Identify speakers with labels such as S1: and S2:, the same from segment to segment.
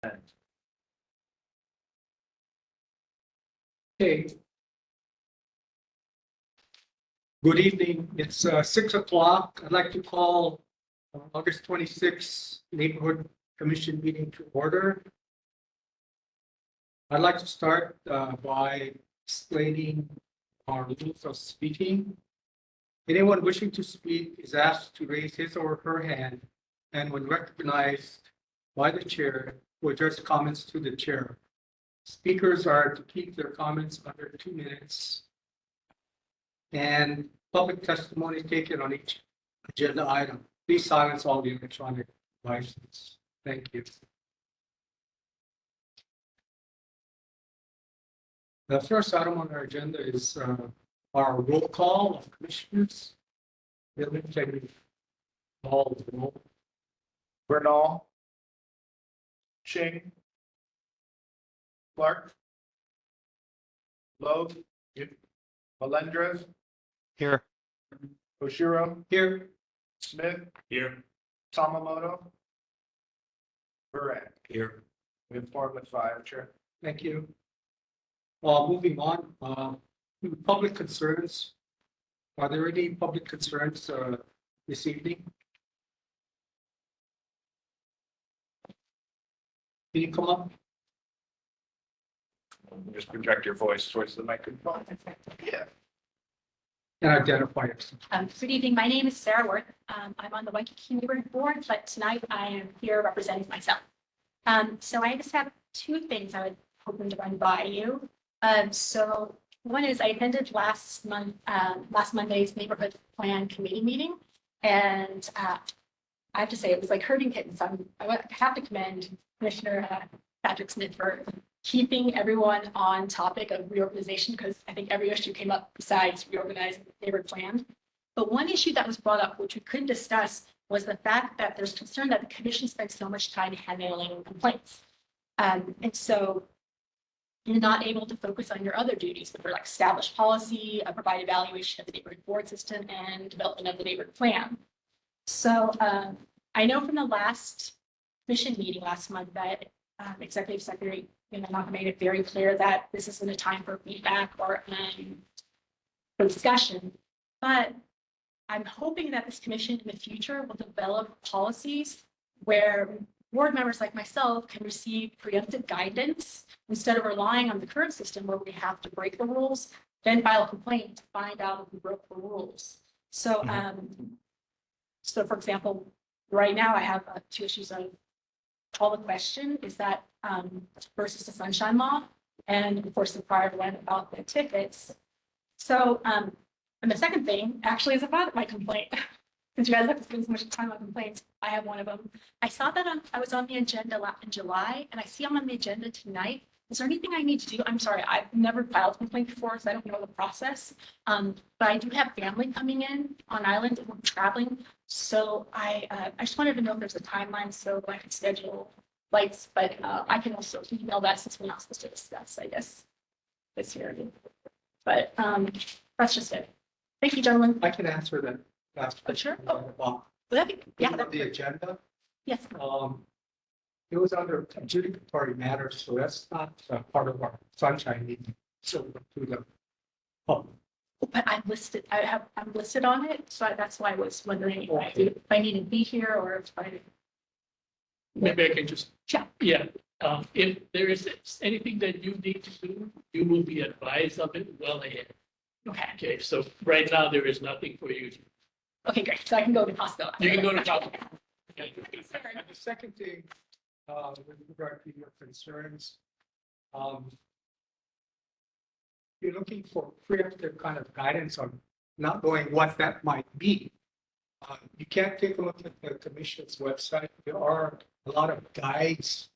S1: Okay. Good evening. It's 6 o'clock. I'd like to call August 26th Neighborhood Commission meeting to order. I'd like to start by explaining our rules of speaking. Anyone wishing to speak is asked to raise his or her hand, and when recognized by the chair, will address comments to the chair. Speakers are to keep their comments under 2 minutes. And public testimony taken on each agenda item. Please silence all the electronic devices. Thank you. The first item on our agenda is our roll call of commissioners. Really, can you call the roll?
S2: Bernal, Ching, Clark, Lowe, Melendrez,
S3: Here.
S2: Oshiro,
S1: Here.
S2: Smith,
S3: Here.
S2: Tamamoto, Burak.
S3: Here.
S2: We have 4 with 5, Chair.
S1: Thank you. Moving on, public concerns. Are there any public concerns this evening? Can you come up?
S2: Just project your voice towards the microphone. Yeah.
S1: And identify yourself.
S4: Good evening. My name is Sarah Worth. I'm on the Waikiki Neighborhood Board, but tonight I am here representing myself. So I just have 2 things I would hoping to run by you. So one is I attended last Monday's Neighborhood Plan Committee meeting, and I have to say it was like herding kittens. I have to commend Commissioner Patrick Smith for keeping everyone on topic of reorganization, because I think every issue came up besides reorganizing the neighborhood plan. But one issue that was brought up, which we couldn't discuss, was the fact that there's concern that the commission spends so much time handling complaints. And so you're not able to focus on your other duties, which are like establish policy, provide evaluation of the neighborhood board system, and development of the neighborhood plan. So I know from the last commission meeting last month that Executive Secretary Malcolm made it very clear that this isn't a time for feedback or for discussion. But I'm hoping that this commission in the future will develop policies where board members like myself can receive preemptive guidance instead of relying on the current system where we have to break the rules, then file a complaint to find out if we broke the rules. So, so for example, right now I have 2 issues of call the question, is that versus the sunshine law, and of course the prior one about the tickets. So, and the second thing actually is about my complaint. Since you guys have to spend so much time on complaints, I have one of them. I saw that I was on the agenda in July, and I see I'm on the agenda tonight. Is there anything I need to do? I'm sorry, I've never filed a complaint before, so I don't know the process. But I do have family coming in on island and we're traveling. So I just wanted to know if there's a timeline so I could schedule flights, but I can also email that since we're not supposed to discuss, I guess, this year. But that's just it. Thank you, gentlemen.
S1: I can answer that.
S4: Sure.
S1: Well,
S4: Yeah.
S1: the agenda.
S4: Yes.
S1: It was under adjudicatory matters, so that's not part of our sunshine meeting. So to the public.
S4: But I'm listed on it, so that's why I was wondering if I need to be here or if I.
S5: Maybe I can just.
S4: Yeah.
S5: Yeah, if there is anything that you need to do, you will be advised of it well ahead.
S4: Okay.
S5: Okay, so right now there is nothing for you.
S4: Okay, great. So I can go to Costco.
S5: You can go to Costco. Okay.
S1: And the second thing, with regard to your concerns, you're looking for preemptive kind of guidance on not knowing what that might be. You can't take a look at the commission's website. There are a lot of guides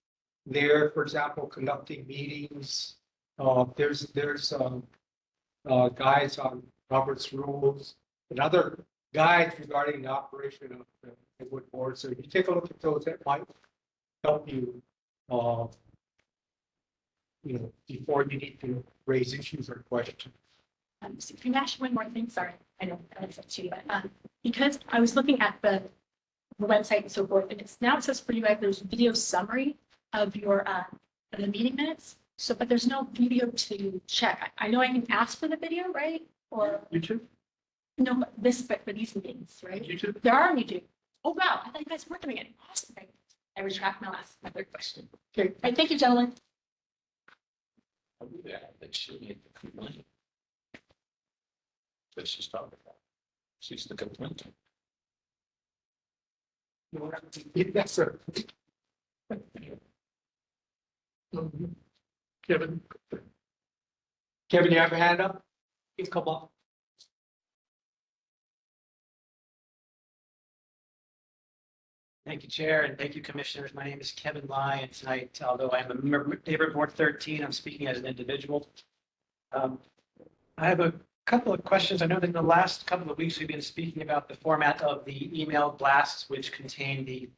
S1: there, for example, conducting meetings. There's guides on Robert's rules and other guides regarding the operation of the wood board. So if you take a look at those, that might help you, before you need to raise issues or questions.
S4: So can I ask one more thing? Sorry, I know that's up to you, but because I was looking at the website and so forth, and it says for you guys there's video summary. of your, of the meeting minutes. So, but there's no video to check. I know I can ask for the video, right? Or,
S5: YouTube,
S4: no, but for these meetings, right?
S5: YouTube.
S4: There are on YouTube. Oh, wow, I thought you guys weren't doing it. Awesome. I retract my third question.
S1: Okay.
S4: All right, thank you, gentlemen.
S5: Yeah, that she made the complaint. But she's talking about. She's the complaint.
S1: Yes, sir.
S5: Kevin,
S1: Kevin, you have a hand up? Please come up.
S3: Thank you, Chair, and thank you, Commissioners. My name is Kevin Lai, and tonight, although I'm a member of Neighborhood Board 13, I'm speaking as an individual. I have a couple of questions. I know that in the last couple of weeks, we've been speaking about the format of the email blasts, which contain the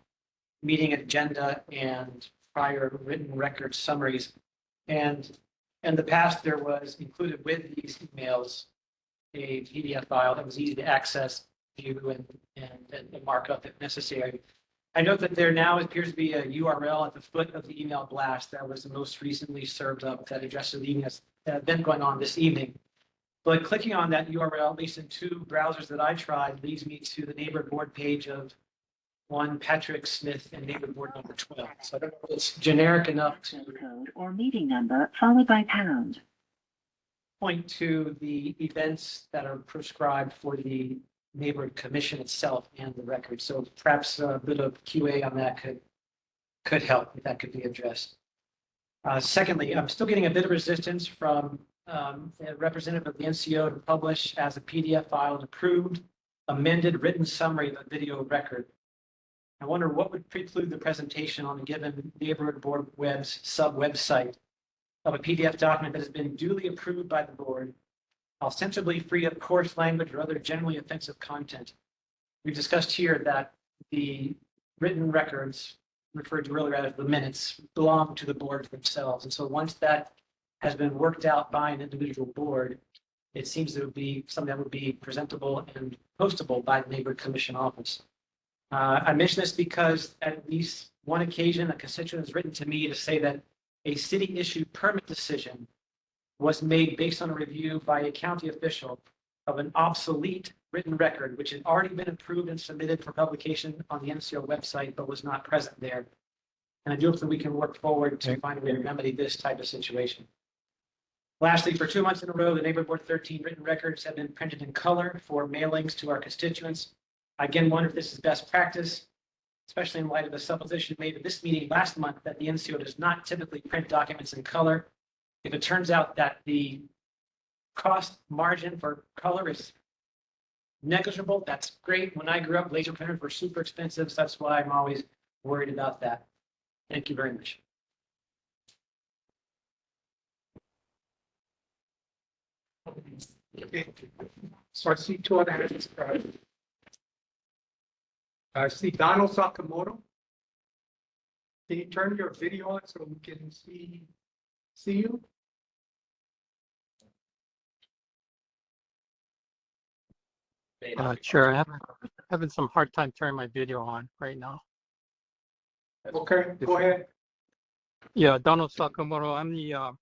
S3: meeting agenda and prior written record summaries. And in the past, there was included with these emails a PDF file that was easy to access, view, and mark up if necessary. I note that there now appears to be a URL at the foot of the email blast that was the most recently served up that addresses the emails that have been going on this evening. But clicking on that URL, at least in two browsers that I tried, leads me to the neighborhood board page of one Patrick Smith and neighborhood board number 12. So I don't know if it's generic enough to
S6: Code or meeting number followed by pound.
S3: point to the events that are prescribed for the neighborhood commission itself and the record. So perhaps a bit of QA on that could help, if that could be addressed. Secondly, I'm still getting a bit of resistance from a representative of the NCO to publish as a PDF file an approved amended written summary of the video record. I wonder what would preclude the presentation on a given neighborhood board web's sub-website of a PDF document that has been duly approved by the board, ostensibly free of coarse language or other generally offensive content. We've discussed here that the written records referred to earlier as the minutes belong to the boards themselves. And so once that has been worked out by an individual board, it seems to be something that would be presentable and postable by the neighborhood commission office. I mention this because at least one occasion, a constituent has written to me to say that a city issued permit decision was made based on a review by a county official of an obsolete written record, which had already been approved and submitted for publication on the NCO website, but was not present there. And I do hope that we can work forward to find a way to remedy this type of situation. Lastly, for 2 months in a row, the Neighborhood Board 13 written records have been printed in color for mailings to our constituents. I again wonder if this is best practice, especially in light of the supposition made at this meeting last month that the NCO does not typically print documents in color. If it turns out that the cost margin for color is negligible, that's great. When I grew up, laser printers were super expensive, so that's why I'm always worried about that. Thank you very much.
S1: Okay. So I see two other hands. I see Donald Sakamoto. Can you turn your video on so we can see you?
S7: Sure, having some hard time turning my video on right now.
S1: Okay, go ahead.
S7: Yeah, Donald Sakamoto. I'm the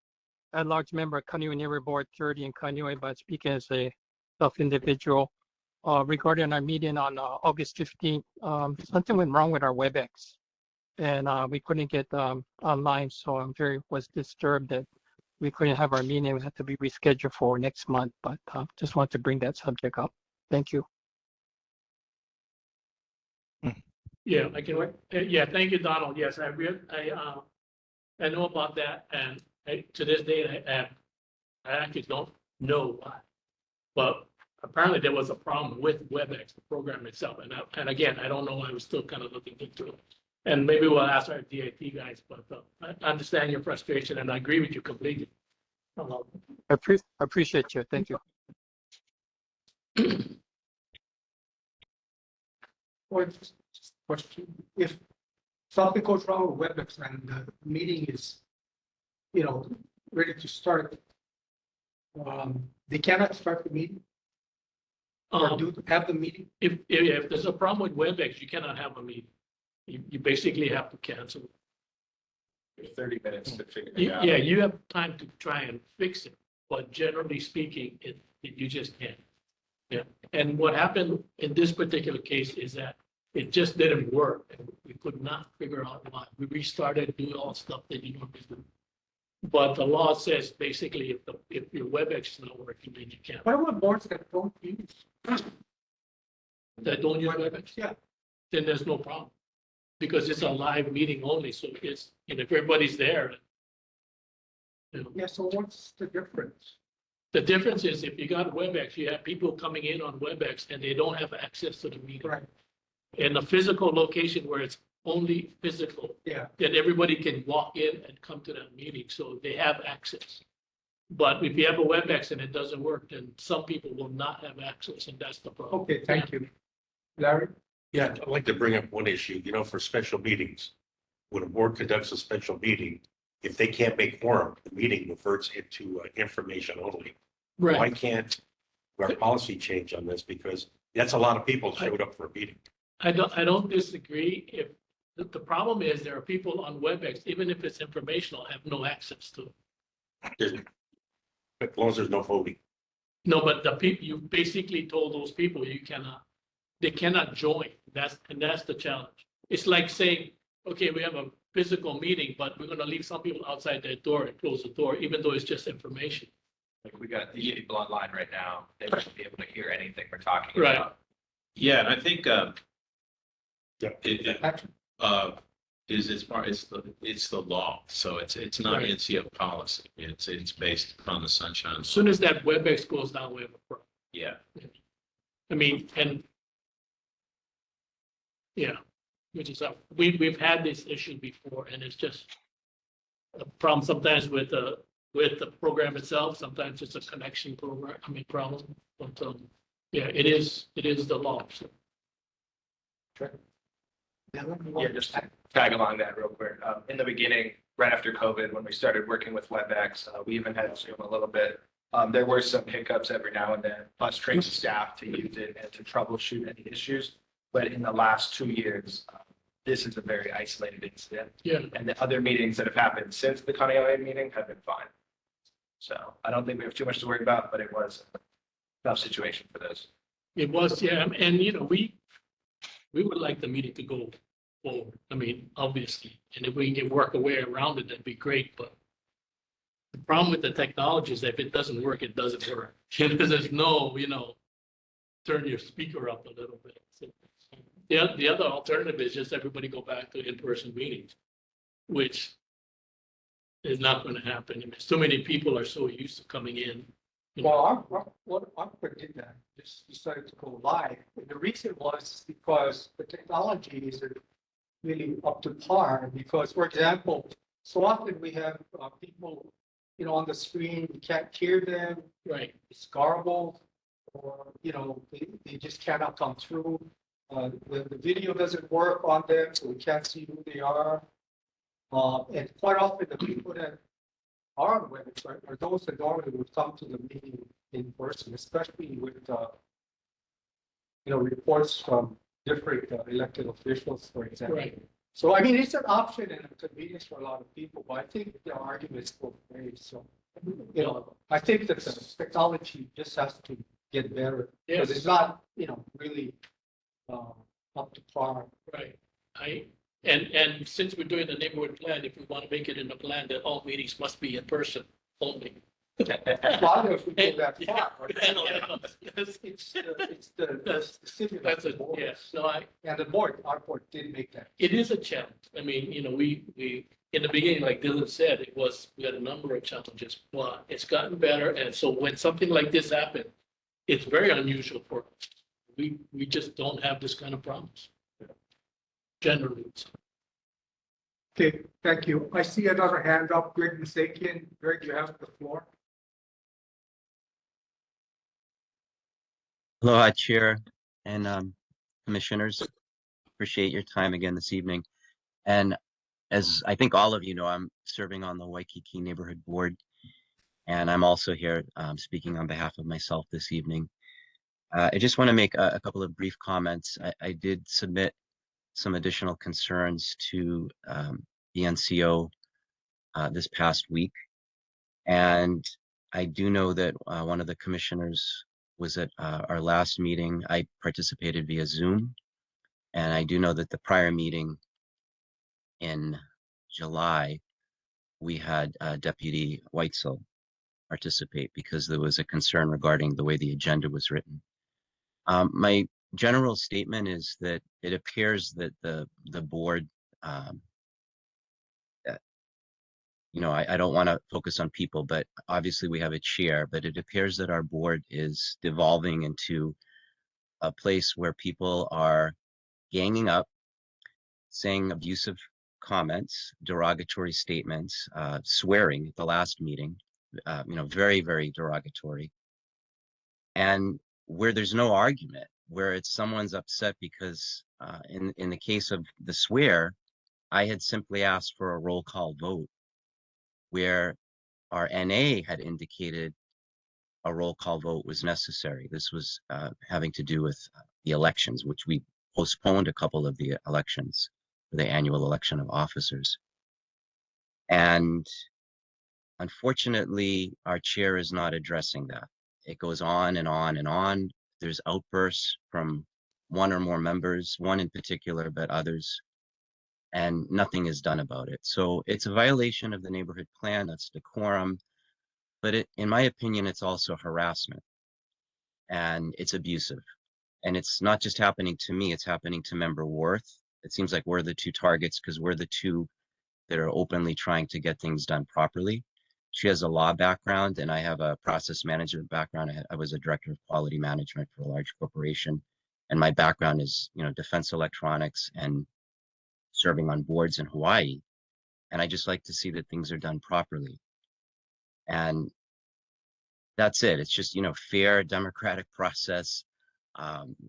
S7: at-large member of Kaneohe Neighborhood Board 30 in Kaneohe, but speaking as a self-individual. Regarding our meeting on August 15th, something went wrong with our WebEx, and we couldn't get online. So I'm was disturbed that we couldn't have our meeting. We had to be rescheduled for next month. But just wanted to bring that subject up. Thank you.
S5: yeah, I can, yeah, thank you, Donald. Yes, I know about that, and to this day, I actually don't know why. But apparently there was a problem with WebEx, the program itself. And again, I don't know, I was still kind of looking into it. And maybe we'll ask our DIT guys, but I understand your frustration and I agree with you completely.
S7: I appreciate you. Thank you.
S1: Question. If something goes wrong with WebEx and the meeting is, ready to start, they cannot start the meeting or have the meeting?
S5: If there's a problem with WebEx, you cannot have a meeting. You basically have to cancel.
S2: 30 minutes to figure it out.
S5: Yeah, you have time to try and fix it, but generally speaking, you just can't. Yeah, and what happened in this particular case is that it just didn't work, and we could not figure out why. We restarted, doing all stuff that you normally do. But the law says basically if your WebEx is not working, then you can't.
S1: What about boards that don't use?
S5: That don't use WebEx,
S1: Yeah,
S5: then there's no problem. Because it's a live meeting only, so it's, if everybody's there. You know,
S1: yeah, so what's the difference?
S5: the difference is if you got WebEx, you have people coming in on WebEx and they don't have access to the meeting.
S1: Right,
S5: In a physical location where it's only physical,
S1: yeah,
S5: then everybody can walk in and come to that meeting, so they have access. But if you have a WebEx and it doesn't work, then some people will not have access, and that's the problem.
S1: okay, thank you. Larry?
S8: Yeah, I'd like to bring up one issue, for special meetings. When a board conducts a special meeting, if they can't make quorum, the meeting reverts into information only. Why
S5: Right,
S8: can't our policy change on this? Because that's a lot of people showed up for a meeting.
S5: I don't disagree. If, the problem is there are people on WebEx, even if it's informational, have no access to it.
S8: As long as there's no voting.
S5: No, but the people, you basically told those people they cannot join. That's the challenge. It's like saying, okay, we have a physical meeting, but we're gonna leave some people outside their door and close the door, even though it's just information.
S2: Like we got the people online right now, they won't be able to hear anything we're talking
S5: Right.
S2: about.
S9: Yeah, and I think
S8: Yeah.
S1: Patrick?
S9: it's the law, so it's not
S5: Right.
S9: NCO policy. It's based upon the sunshine.
S5: As soon as that WebEx goes down, we have a problem.
S9: Yeah,
S5: I mean, and yeah, which is, we've had this issue before, and it's just a problem sometimes with the program itself. Sometimes it's a connection problem, but, yeah, it is the law. So.
S2: Yeah, just to tag along that real quick. In the beginning, right after COVID, when we started working with WebEx, we even had Zoom a little bit. There were some hiccups every now and then, plus training staff to use it and to troubleshoot any issues. But in the last 2 years, this is a very isolated incident.
S5: Yeah,
S2: And the other meetings that have happened since the Kaneohe meeting have been fine. So I don't think we have too much to worry about, but it was a tough situation for those.
S5: it was, yeah, and we would like the meeting to go forward. I mean, obviously, and if we can work a way around it, that'd be great, but the problem with the technology is that if it doesn't work, it doesn't work. Because there's no, turn your speaker up a little bit. So, the other alternative is just everybody go back to in-person meetings, which is not going to happen. I mean, so many people are so used to coming in.
S1: Well, our did that, just decided to go live. And the reason was because the technology isn't really up to par. Because, for example, so often we have people, on the screen, we can't hear them,
S5: Right,
S1: it's garbled, or, they just cannot come through. The video doesn't work on them, so we can't see who they are. And quite often the people that are on WebEx are those that normally would come to the meeting in person, especially with, reports from different elected officials, for example.
S5: right.
S1: So, I mean, it's an option and a convenience for a lot of people, but I think the arguments both ways. So, I think that the technology just has to get better because it's not, really up to par.
S5: Right. And since we're doing the neighborhood plan, if we want to make it in the plan that all meetings must be in person only.
S1: Well, if we go that
S5: Yeah,
S1: far, right?
S5: I know, yes,
S1: It's the city.
S5: That's a,
S1: board.
S5: yes, no,
S1: And our board did make that.
S5: it is a challenge. I mean, we, in the beginning, like Dylan said, we had a number of challenges, but it's gotten better. And so when something like this happened, it's very unusual for us. We just don't have this kind of problems. Generally.
S1: Okay, thank you. I see another hand up, Greg Misakian. Greg, you have the floor.
S10: Aloha, Chair and Commissioners. Appreciate your time again this evening. And as I think all of you know, I'm serving on the Waikiki Neighborhood Board, and I'm also here speaking on behalf of myself this evening. I just want to make a couple of brief comments. I did submit some additional concerns to the NCO this past week. And I do know that one of the commissioners was at our last meeting. I participated via Zoom. And I do know that the prior meeting in July, we had Deputy Weitzel participate because there was a concern regarding the way the agenda was written. My general statement is that it appears that the board, I don't want to focus on people, but obviously we have a chair, but it appears that our board is devolving into a place where people are ganging up, saying abusive comments, derogatory statements, swearing at the last meeting, very, very derogatory. And where there's no argument, where it's someone's upset because in the case of the swear, I had simply asked for a roll call vote where our NA had indicated a roll call vote was necessary. This was having to do with the elections, which we postponed a couple of the elections for the annual election of officers. And unfortunately, our chair is not addressing that. It goes on and on and on. There's outbursts from one or more members, one in particular, but others, and nothing is done about it. So it's a violation of the neighborhood plan. That's decorum. But in my opinion, it's also harassment and it's abusive. And it's not just happening to me, it's happening to Member Worth. It seems like we're the two targets because we're the two that are openly trying to get things done properly. She has a law background and I have a process management background. I was a director of quality management for a large corporation. And my background is, defense electronics and serving on boards in Hawaii. And I just like to see that things are done properly. And that's it. It's just, fair democratic process,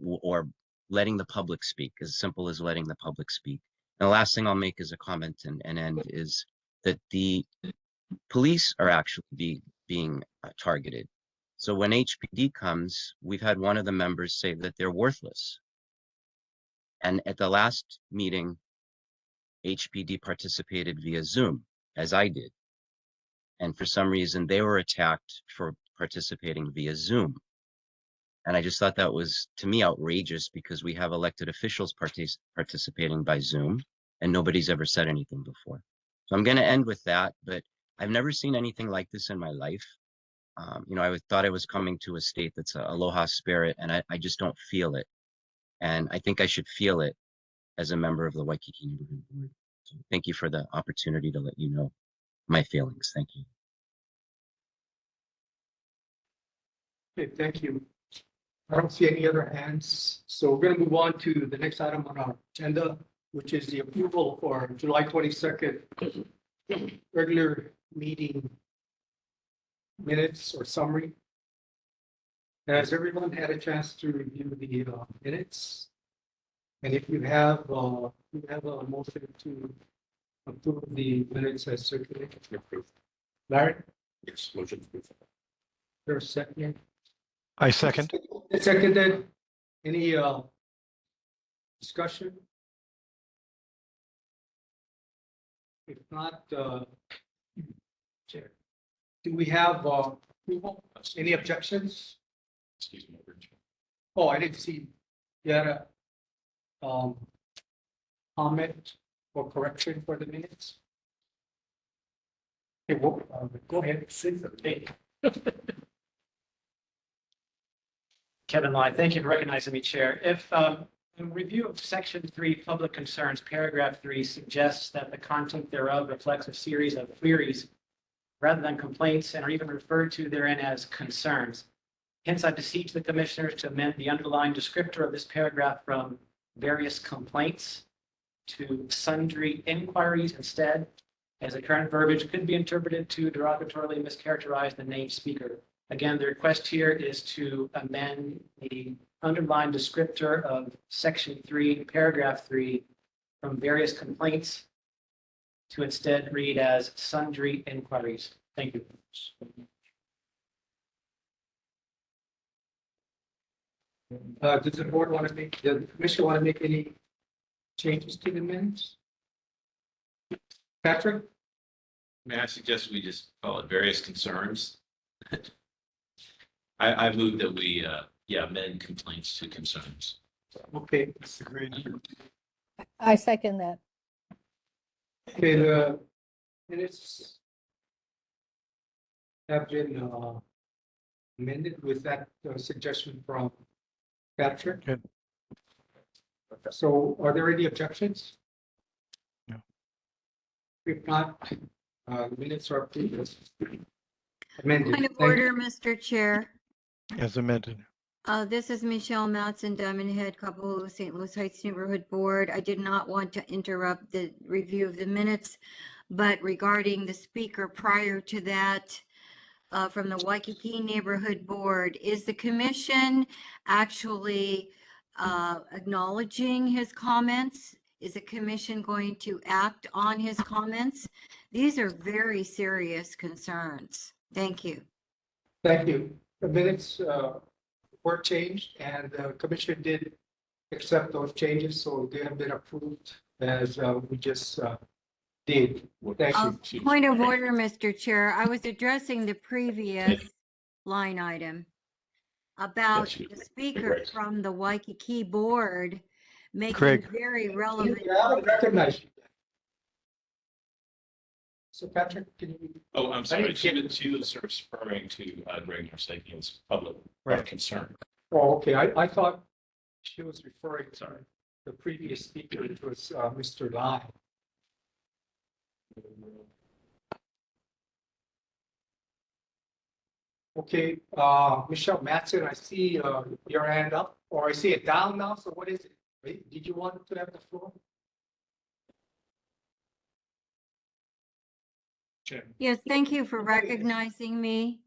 S10: or letting the public speak, as simple as letting the public speak. And the last thing I'll make as a comment and end is that the police are actually being targeted. So when HPD comes, we've had one of the members say that they're worthless. And at the last meeting, HPD participated via Zoom, as I did. And for some reason, they were attacked for participating via Zoom. And I just thought that was, to me, outrageous because we have elected officials participating by Zoom and nobody's ever said anything before. So I'm going to end with that, but I've never seen anything like this in my life. I thought I was coming to a state that's a aloha spirit, and I just don't feel it. And I think I should feel it as a member of the Waikiki Neighborhood Board. So thank you for the opportunity to let you know my feelings. Thank you.
S1: Okay, thank you. I don't see any other hands. So we're going to move on to the next item on our agenda, which is the approval for July 22nd regular meeting minutes or summary. Has everyone had a chance to review the minutes? And if you have a motion to approve the minutes as circulated.
S8: Approved.
S1: Larry,
S8: Yes, motion approved.
S1: there's a second.
S11: I second.
S1: Seconded. Any discussion? If not, Chair, do we have approval? Any objections?
S8: Excuse me.
S1: Oh, I didn't see. You had a comment or correction for the minutes? Okay, well, go ahead.
S3: Kevin Lai, thank you for recognizing me, Chair. If in review of Section 3, Public Concerns, Paragraph 3 suggests that the content thereof reflects a series of queries rather than complaints and are even referred to therein as concerns. Hence, I beseech the commissioners to amend the underlying descriptor of this paragraph from various complaints to sundry inquiries instead, as the current verbiage could be interpreted to derogatorily mischaracterize the named speaker. Again, the request here is to amend the underlined descriptor of Section 3, Paragraph 3 from various complaints to instead read as sundry inquiries. Thank you.
S1: Does the board want to make, does the commission want to make any changes to the minutes? Patrick?
S9: May I suggest we just call it various concerns? I move that we, amend complaints to concerns.
S1: Okay,
S11: I second that.
S1: okay, the minutes have been amended with that suggestion from Patrick.
S12: Good.
S1: So are there any objections?
S12: No.
S1: If not, minutes are approved. Amended.
S13: Point of
S1: Thank you.
S13: order, Mr. Chair.
S12: As amended.
S13: This is Michelle Matson, Diamond Head, Kapalua, St. Louis Heights Neighborhood Board. I did not want to interrupt the review of the minutes, but regarding the speaker prior to that, from the Waikiki Neighborhood Board, is the commission actually acknowledging his comments? Is the commission going to act on his comments? These are very serious concerns. Thank you.
S1: Thank you. The minutes were changed and the commission did accept those changes, so they have been approved as we just did. Thank you.
S13: Point of order, Mr. Chair. I was addressing the previous line item about the speaker from the Waikiki Board making
S12: Craig.
S13: very relevant.
S1: I recognize you. So Patrick, can you?
S9: Oh, I'm sorry.
S1: didn't get-
S9: She was referring to Greg Narsakian's public
S12: Right.
S9: concern.
S1: Oh, okay, I thought she was referring to the previous speaker, which was Mr. Lai. Okay, Michelle Matson, I see your hand up, or I see it down now, so what is it? Wait, did you want to have the floor?
S13: Yes, thank you for recognizing me.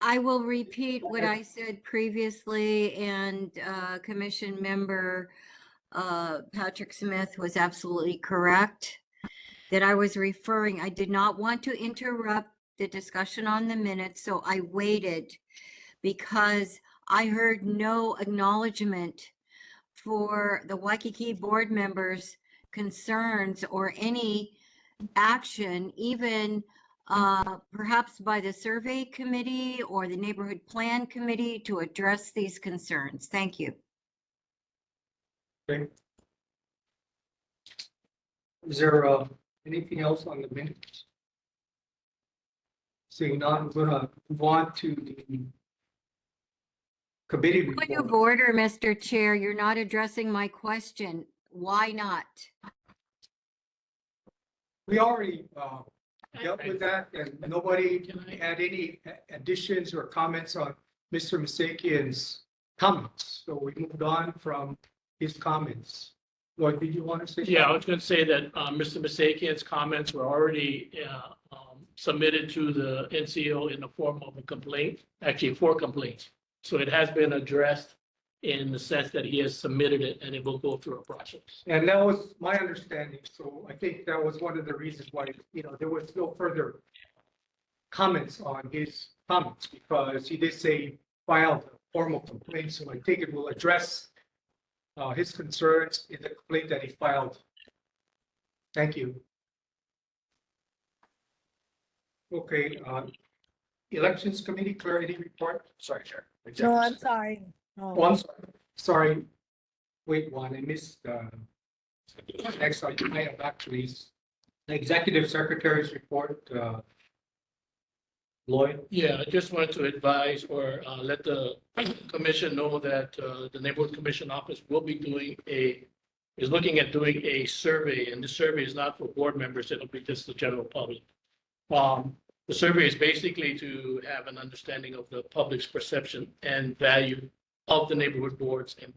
S13: I will repeat what I said previously, and Commission Member Patrick Smith was absolutely correct that I was referring, I did not want to interrupt the discussion on the minutes, so I waited because I heard no acknowledgement for the Waikiki board members' concerns or any action, even perhaps by the survey committee or the neighborhood plan committee to address these concerns. Thank you.
S1: Okay. Is there anything else on the minutes? Seeing none, I'm gonna move on to the committee
S13: Point of
S1: report.
S13: order, Mr. Chair, you're not addressing my question. Why not?
S1: We already dealt with that, and nobody
S5: Can I-
S1: had any additions or comments on Mr. Masakian's comments. So we moved on from his comments. Lloyd, did you want to say?
S5: Yeah, I
S1: something?
S5: was going to say that Mr. Masakian's comments were already submitted to the NCO in the form of a complaint, actually 4 complaints. So it has been addressed in the sense that he has submitted it and it will go through a process.
S1: And that was my understanding. So I think that was one of the reasons why, there was no further comments on his comments, because he did say filed a formal complaint. So I think it will address his concerns in the complaint that he filed. Thank you. Okay, Elections Committee, Claire, any report? Sorry, Chair.
S11: No, I'm sorry.
S1: Oh, I'm sorry. Wait, one, I missed, next item actually is the Executive Secretary's report, Lloyd.
S5: Yeah, I just wanted to advise or let the commission know that the Neighborhood Commission Office will be is looking at doing a survey, and the survey is not for board members, it'll be just the general public. The survey is basically to have an understanding of the public's perception and value of the neighborhood boards and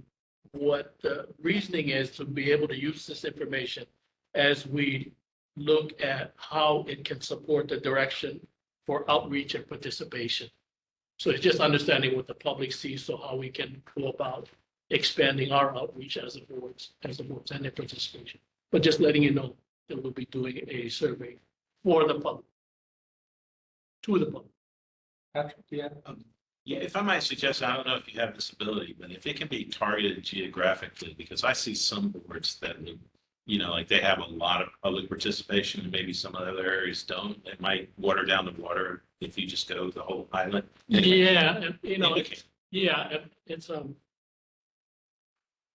S5: what the reasoning is to be able to use this information as we look at how it can support the direction for outreach and participation. So it's just understanding what the public sees, so how we can go about expanding our outreach as the boards and their participation. But just letting you know that we'll be doing a survey for the public, to the public.
S1: Patrick, yeah.
S9: Yeah, if I might suggest, I don't know if you have this ability, but if it can be targeted geographically, because I see some boards that would you know, like they have a lot of public participation and maybe some other areas don't. It might water down the water if you just go the whole island. Anyway,
S5: Yeah, and, you know,
S9: maybe
S5: it's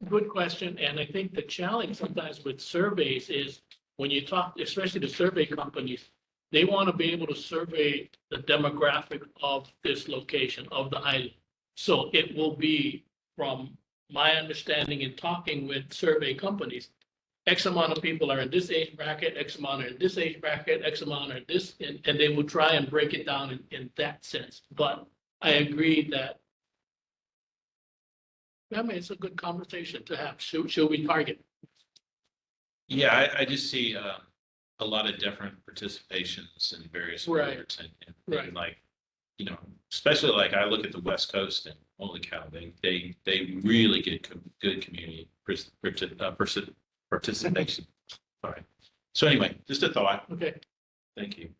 S5: good question, and I think the challenge sometimes with surveys is when you talk, especially the survey companies, they want to be able to survey the demographic of this location, of the island. So it will be, from my understanding in talking with survey companies, X amount of people are in this age bracket, X amount are in this age bracket, X amount are in this, and they will try and break it down in that sense. But I agree that, I mean, it's a good conversation to have. Should we target?
S9: yeah, I just see a lot of different participations in various
S5: Right.
S9: boards and
S5: Right.
S9: like, you know, especially like I look at the West Coast and holy cow, they really get good community participation. Sorry. So anyway, just a thought.
S5: Okay.
S9: Thank you.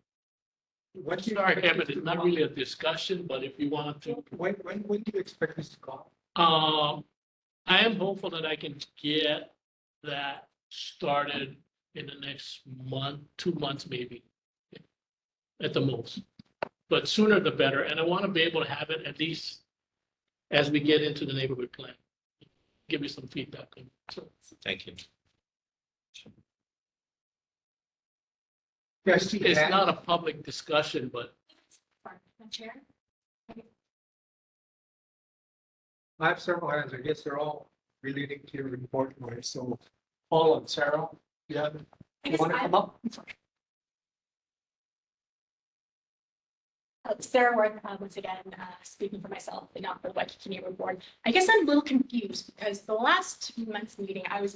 S1: When do you
S5: Sorry,
S1: expect
S5: Kevin,
S1: this to
S5: it's not
S1: come?
S5: really a discussion, but if you want to,
S1: When do you expect this to come?
S5: I am hopeful that I can get that started in the next month, 2 months maybe, at the most. But sooner the better, and I want to be able to have it at least as we get into the neighborhood plan. Give you some feedback. So,
S9: Thank you.
S1: Yes,
S5: it's not a public discussion, but
S4: Madam Chair.
S1: I have several hands. I guess they're all relating to your report, right? So Paul and Sarah,
S4: I
S1: you
S4: guess
S1: want to
S4: I-
S1: come up?
S4: Sarah Worth, once again, speaking for myself and not for the Waikiki Neighborhood Board. I guess I'm a little confused because the last month's meeting, I was,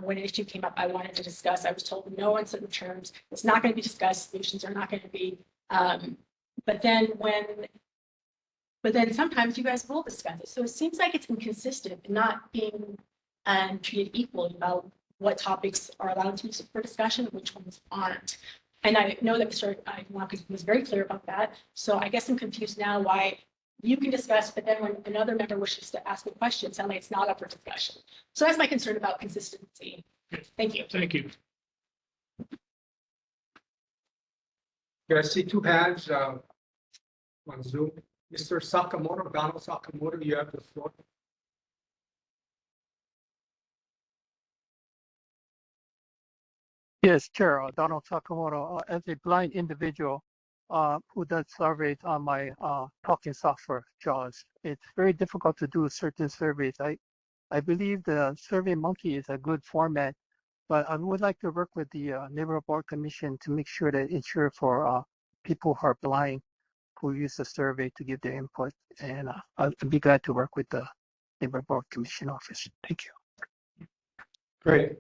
S4: when an issue came up, I wanted to discuss, I was told no uncertain terms, it's not going to be discussed, solutions are not going to be. But then sometimes you guys will discuss it. So it seems like it's inconsistent and not being treated equally about what topics are allowed to be for discussion, which ones aren't. And I know that Mr. Wonka was very clear about that. So I guess I'm confused now why you can discuss, but then when another member wishes to ask a question, it sounds like it's not up for discussion. So that's my concern about consistency. Thank you.
S5: thank you.
S1: Yeah, I see two hands on Zoom. Mr. Sakamoto, Donald Sakamoto, you have the floor.
S7: Yes, Chair, Donald Sakamoto, as a blind individual who does surveys on my talking software, JAWS, it's very difficult to do certain surveys. I believe the Survey Monkey is a good format, but I would like to work with the Neighborhood Board Commission to make sure that ensure for people who are blind who use the survey to give their input. And I'd be glad to work with the Neighborhood Board Commission office. Thank you.
S1: Great.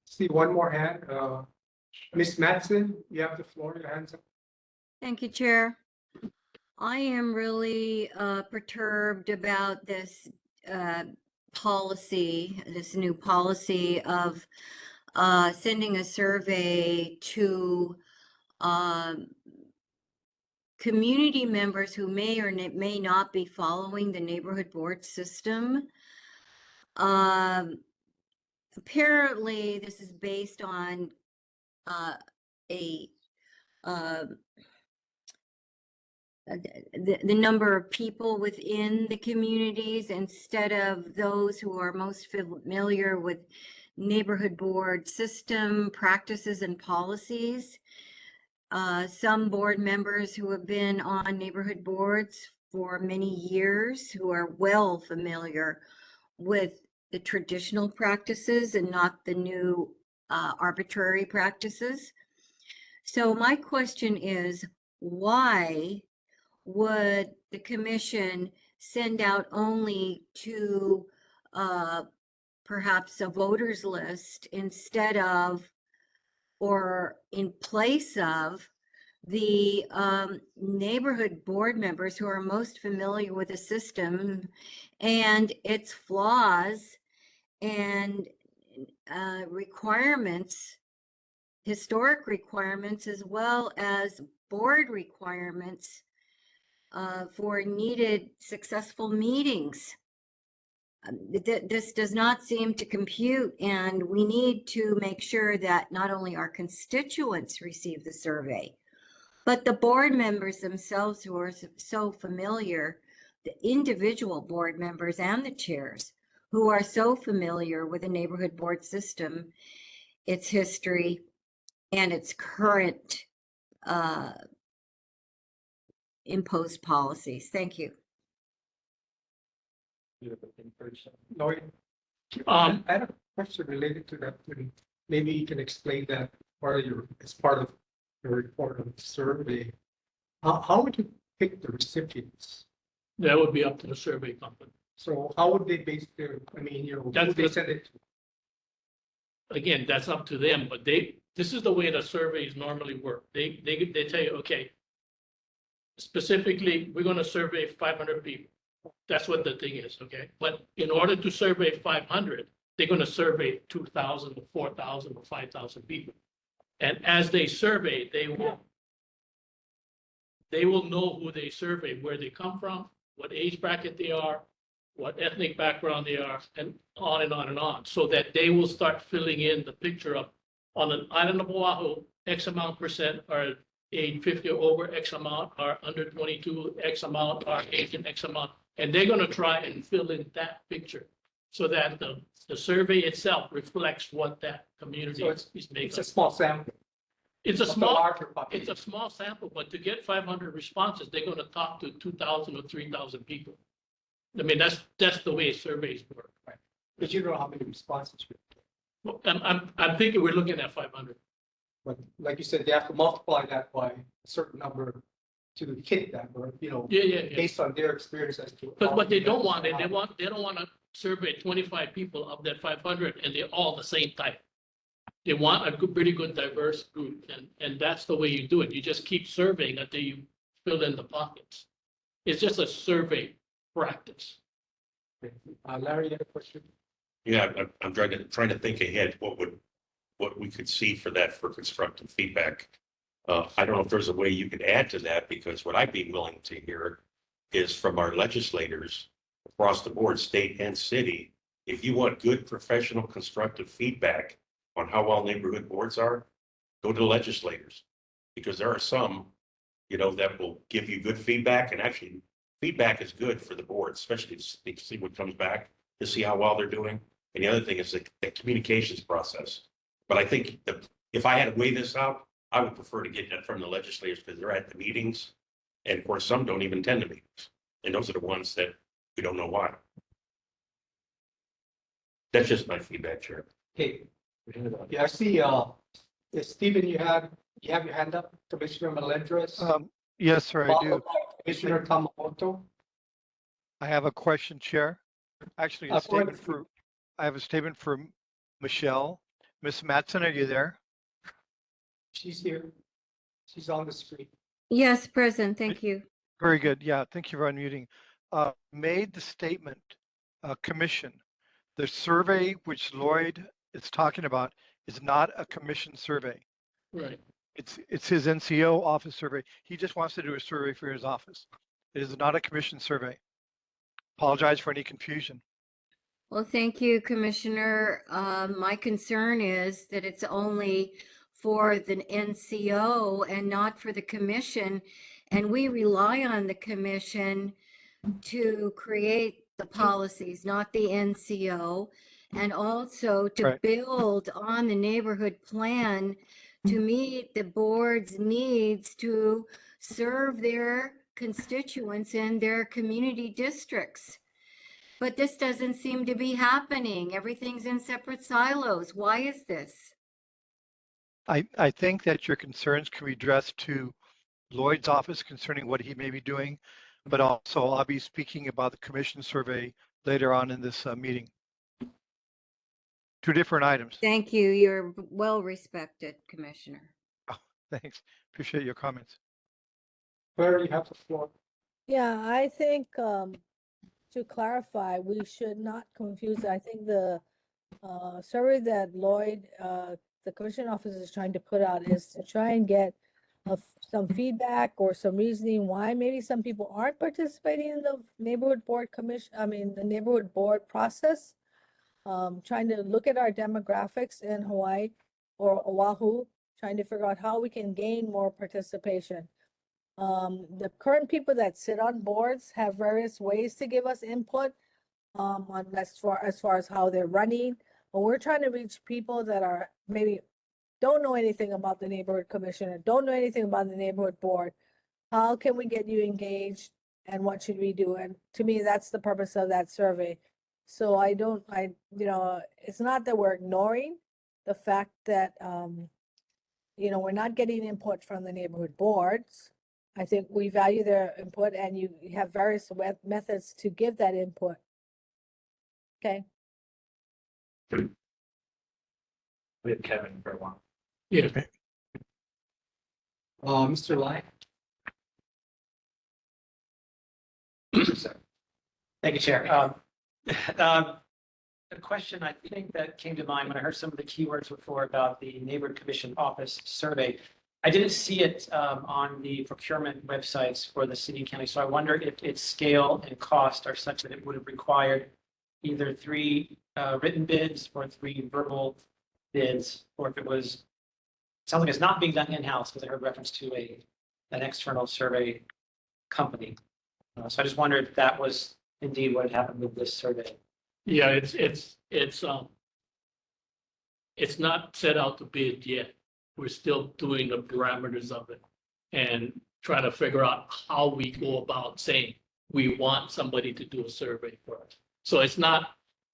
S1: See one more hand. Ms. Matson, you have the floor, your hands up.
S13: Thank you, Chair. I am really perturbed about this policy, this new policy of sending a survey to community members who may or may not be following the neighborhood board system. Apparently, this is based on the number of people within the communities instead of those who are most familiar with neighborhood board system practices and policies. Some board members who have been on neighborhood boards for many years, who are well familiar with the traditional practices and not the new arbitrary practices. So my question is, why would the commission send out only to perhaps a voters list instead of, or in place of, the neighborhood board members who are most familiar with the system and its flaws and requirements, historic requirements, as well as board requirements for needed successful meetings? This does not seem to compute, and we need to make sure that not only our constituents receive the survey, but the board members themselves who are so familiar, the individual board members and the chairs who are so familiar with the neighborhood board system, its history, and its current imposed policies. Thank you.
S1: Lloyd,
S5: Um,
S1: I had a question related to that. Maybe you can explain that as part of the report of the survey. How would you pick the recipients?
S5: that would be up to the survey company.
S1: So how would they base their, who
S5: That's
S1: would they
S5: the-
S1: send it to?
S5: Again, that's up to them, but this is the way the surveys normally work. They tell you, okay, specifically, we're gonna survey 500 people. That's what the thing is, okay? But in order to survey 500, they're gonna survey 2,000 or 4,000 or 5,000 people. And as they survey, they will know who they survey, where they come from, what age bracket they are, what ethnic background they are, and on and on and on, so that they will start filling in the picture of, on an island of Oahu, X amount percent are age 50 or over, X amount are under 22, X amount are Asian, X amount. And they're gonna try and fill in that picture so that the survey itself reflects what that community
S1: So
S5: is made
S1: It's a
S5: of.
S1: small sample.
S5: It's a
S1: of the
S5: small,
S1: larger
S5: it's
S1: population.
S5: a small sample, but to get 500 responses, they're gonna talk to 2,000 or 3,000 people. I mean, that's the way surveys work.
S1: But you know how many responses you get.
S5: Well, I'm thinking we're looking at 500.
S1: But like you said, they have to multiply that by a certain number to hit that, or,
S5: Yeah.
S1: based on their experience as to.
S5: Because what they don't want, they don't want to survey 25 people of that 500 and they're all the same type. They want a pretty good diverse group, and that's the way you do it. You just keep surveying until you fill in the pockets. It's just a survey practice.
S1: Larry, you had a question?
S8: Yeah, I'm trying to think ahead, what we could see for that for constructive feedback. I don't know if there's a way you could add to that, because what I'd be willing to hear is from our legislators across the board, state and city. If you want good, professional, constructive feedback on how well neighborhood boards are, go to the legislators. Because there are some, that will give you good feedback, and actually feedback is good for the board, especially to see what comes back, to see how well they're doing. And the other thing is the communications process. But I think that if I had to weigh this out, I would prefer to get that from the legislators, because they're at the meetings. And of course, some don't even attend the meetings. And those are the ones that we don't know why. That's just my feedback, Chair.
S1: Okay. Yeah, I see, Stephen, you have your hand up, Commissioner Melendres.
S12: Yes, sir, I do.
S1: Followed by Commissioner Tamamoto.
S12: I have a question, Chair. Actually,
S1: Go ahead.
S12: I have a statement for Michelle. Miss Matson, are you there?
S1: She's here. She's on the screen.
S13: Yes, present. Thank you.
S12: Very good. Yeah, thank you for unmuting. Made the statement, commission. The survey which Lloyd is talking about is not a commission survey.
S5: Right.
S12: It's his NCO office survey. He just wants to do a survey for his office. It is not a commission survey. Apologize for any confusion.
S13: Well, thank you, Commissioner. My concern is that it's only for the NCO and not for the commission. And we rely on the commission to create the policies, not the NCO. And also to
S12: Right.
S13: build on the neighborhood plan to meet the board's needs to serve their constituents in their community districts. But this doesn't seem to be happening. Everything's in separate silos. Why is this?
S12: I think that your concerns can be addressed to Lloyd's office concerning what he may be doing, but also I'll be speaking about the commission survey later on in this meeting. Two different items.
S13: Thank you. You're well respected, Commissioner.
S12: Thanks. Appreciate your comments.
S1: Claire, you have the floor.
S11: Yeah, I think to clarify, we should not confuse. I think the survey that Lloyd, the commission office is trying to put out is to try and get of some feedback or some reasoning why maybe some people aren't participating in the neighborhood board commission, the neighborhood board process. Trying to look at our demographics in Hawaii or Oahu, trying to figure out how we can gain more participation. The current people that sit on boards have various ways to give us input on as far as how they're running. But we're trying to reach people that are maybe don't know anything about the neighborhood commission or don't know anything about the neighborhood board. How can we get you engaged and what should we do? And to me, that's the purpose of that survey. So it's not that we're ignoring the fact that, we're not getting input from the neighborhood boards. I think we value their input and you have various methods to give that input. Okay.
S2: We have Kevin for a while.
S5: Yeah,
S1: Mr. Lai?
S3: Thank you, Chair. A question I think that came to mind when I heard some of the keywords before about the Neighborhood Commission Office survey. I didn't see it on the procurement websites for the city and county, so I wonder if its scale and cost are such that it would have required either 3 written bids or 3 verbal bids, or if it was, sounds like it's not being done in-house because I heard reference to an external survey company. So I just wondered if that was indeed what had happened with this survey.
S5: yeah, it's not set out to bid yet. We're still doing the parameters of it and trying to figure out how we go about saying we want somebody to do a survey for us. So it's not,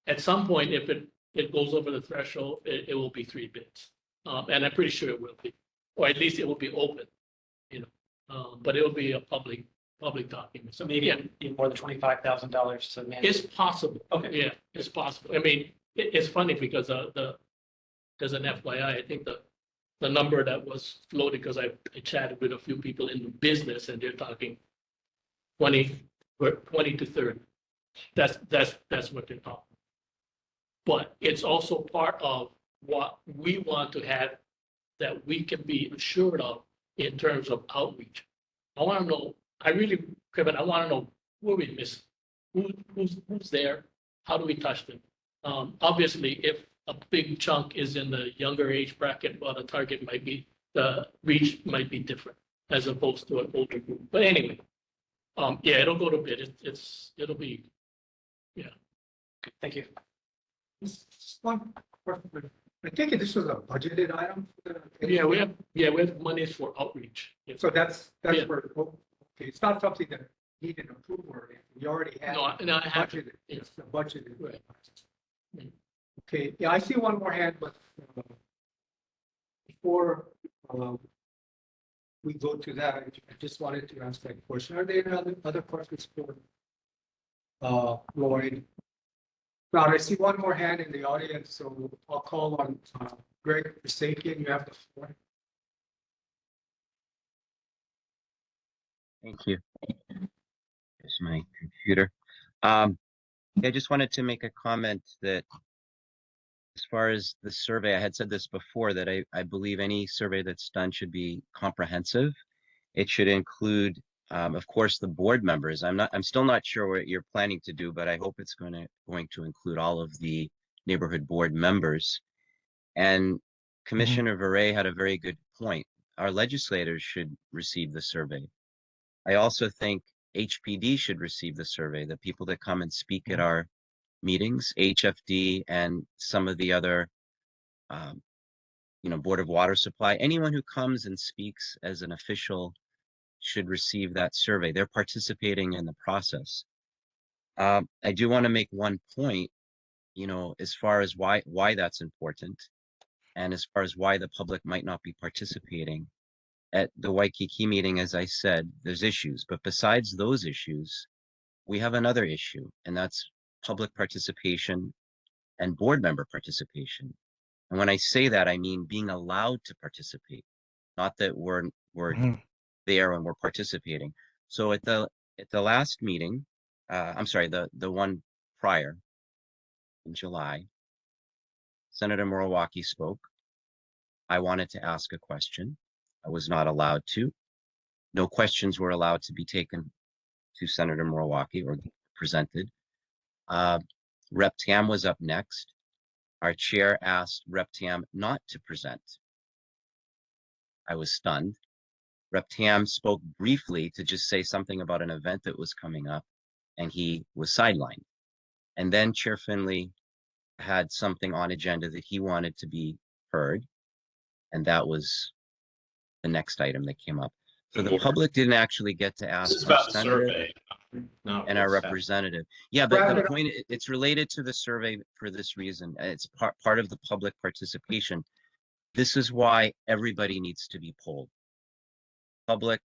S5: at some point, if it goes over the threshold, it will be 3 bids. And I'm pretty sure it will be, or at least it will be open, but it will be a public document.
S3: So maybe more than $25,000 to manage.
S5: It's possible.
S3: Okay.
S5: Yeah, it's possible. I mean, it's funny because there's an FYI, I think the number that was floated, because I chatted with a few people in the business and they're talking 20 to 30. That's what they're talking. But it's also part of what we want to have that we can be assured of in terms of outreach. I want to know, Kevin, I want to know where we miss, who's there, how do we touch them? Obviously, if a big chunk is in the younger age bracket, well, the target might be, the reach might be different as opposed to an older group. But anyway, yeah, it'll go to bid. It'll be, yeah.
S3: Thank you.
S1: Just one question. I think this was a budgeted item.
S5: Yeah, we have monies for outreach. Yeah.
S1: So that's
S5: Yeah.
S1: where, okay, it's not something that needed approval or anything. We already had.
S5: No, I have,
S1: Budgeted,
S5: yeah.
S1: it's the budgeted.
S5: Right. Mm.
S1: Okay, yeah, I see one more hand, but before we go to that, I just wanted to ask that question. Are there other questions for Lloyd? Now, I see one more hand in the audience, so I'll call on Greg Sakian. You have the floor.
S10: Thank you. Here's my computer. I just wanted to make a comment that as far as the survey, I had said this before, that I believe any survey that's done should be comprehensive. It should include, of course, the board members. I'm still not sure what you're planning to do, but I hope it's going to include all of the neighborhood board members. And Commissioner Vare had a very good point. Our legislators should receive the survey. I also think HPD should receive the survey, the people that come and speak at our meetings, HFD and some of the other, Board of Water Supply. Anyone who comes and speaks as an official should receive that survey. They're participating in the process. I do want to make one point, as far as why that's important, and as far as why the public might not be participating. At the Waikiki meeting, as I said, there's issues, but besides those issues, we have another issue, and that's public participation and board member participation. And when I say that, I mean being allowed to participate, not that we're there and we're participating. So at the last meeting, I'm sorry, the one prior in July, Senator Murawaki spoke. I wanted to ask a question. I was not allowed to. No questions were allowed to be taken to Senator Murawaki or presented. Rep. Tam was up next. Our chair asked Rep. Tam not to present. I was stunned. Rep. Tam spoke briefly to just say something about an event that was coming up, and he was sidelined. And then Chair Finley had something on agenda that he wanted to be heard, and that was the next item that came up. So the public didn't actually get to
S9: This
S10: ask
S9: is
S10: our
S9: about the
S10: senator
S9: survey. not
S10: and our
S9: what's happening.
S10: representative. Yeah, but
S1: Wrap
S10: the
S1: it up.
S10: point, it's related to the survey for this reason. It's part of the public participation. This is why everybody needs to be polled. Public,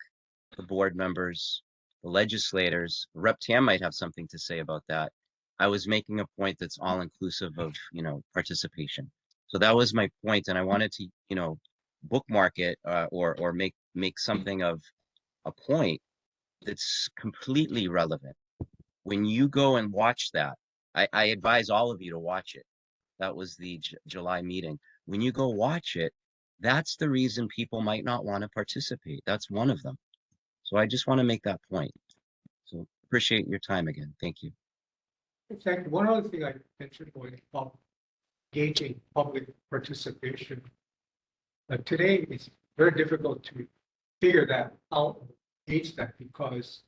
S10: the board members, the legislators. Rep. Tam might have something to say about that. I was making a point that's all inclusive of, participation. So that was my point, and I wanted to, bookmark it or make something of a point that's completely relevant. When you go and watch that, I advise all of you to watch it. That was the July meeting. When you go watch it, that's the reason people might not want to participate. That's one of them. So I just want to make that point. So appreciate your time again. Thank you.
S1: Exactly. One other thing I mentioned was about gauging public participation. Today, it's very difficult to figure that out, gauge that, because